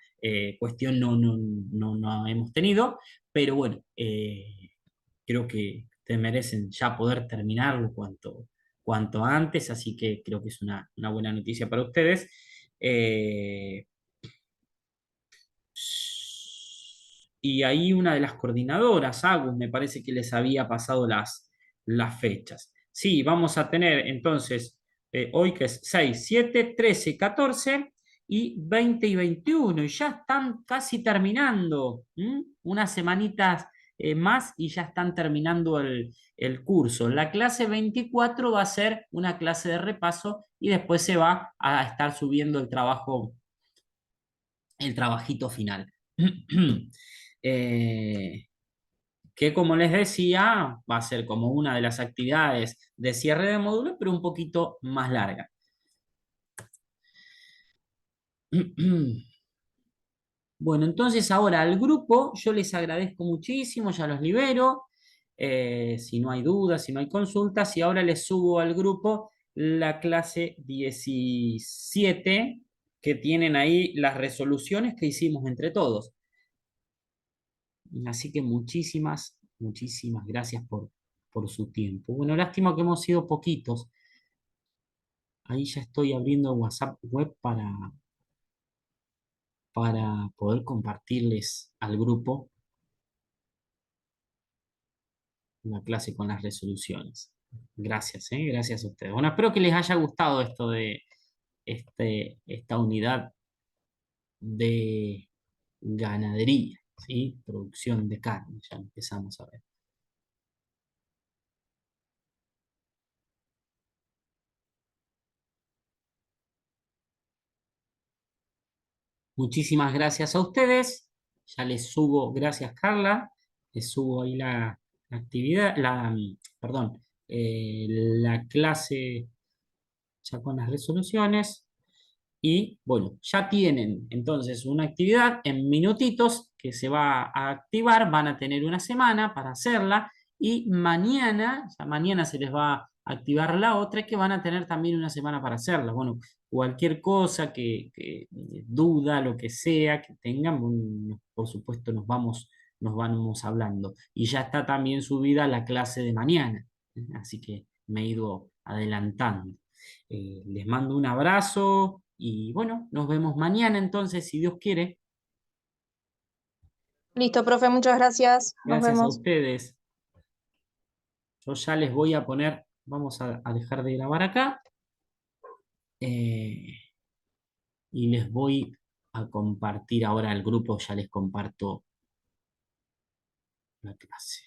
cuestión no hemos tenido, pero bueno, creo que te merecen ya poder terminarlo cuanto antes, así que creo que es una buena noticia para ustedes. Eh, y ahí una de las coordinadoras, Agus, me parece que les había pasado las fechas. Sí, vamos a tener entonces hoy que es 6, 7, 13, 14 y 20 y 21. Y ya están casi terminando. Unas semanitas más y ya están terminando el curso. La clase 24 va a ser una clase de repaso y después se va a estar subiendo el trabajito final. Eh, que como les decía, va a ser como una de las actividades de cierre de módulo, pero un poquito más larga. Bueno, entonces ahora al grupo yo les agradezco muchísimo, ya los libero, si no hay dudas, si no hay consultas, y ahora les subo al grupo la clase 17 que tienen ahí las resoluciones que hicimos entre todos. Así que muchísimas gracias por su tiempo. Bueno, lástima que hemos sido poquitos. Ahí ya estoy abriendo WhatsApp web para poder compartirles al grupo la clase con las resoluciones. Gracias, gracias a ustedes. Bueno, espero que les haya gustado esto de esta unidad de ganadería, ¿sí? Producción de carne, ya empezamos a ver. Muchísimas gracias a ustedes. Ya les subo, gracias Carla, les subo ahí la actividad, perdón, la clase ya con las resoluciones. Y bueno, ya tienen entonces una actividad en minutitos que se va a activar, van a tener una semana para hacerla y mañana, ya mañana se les va a activar la otra que van a tener también una semana para hacerla. Bueno, cualquier cosa duda, lo que sea que tengan, bueno, por supuesto nos vamos hablando. Y ya está también subida la clase de mañana, así que me he ido adelantando. Les mando un abrazo y bueno, nos vemos mañana entonces, si Dios quiere. Listo, profe, muchas gracias. Nos Gracias a vemos. ustedes. Yo ya les voy a poner, vamos a dejar de grabar acá. y les voy a compartir ahora al grupo, ya les comparto la clase.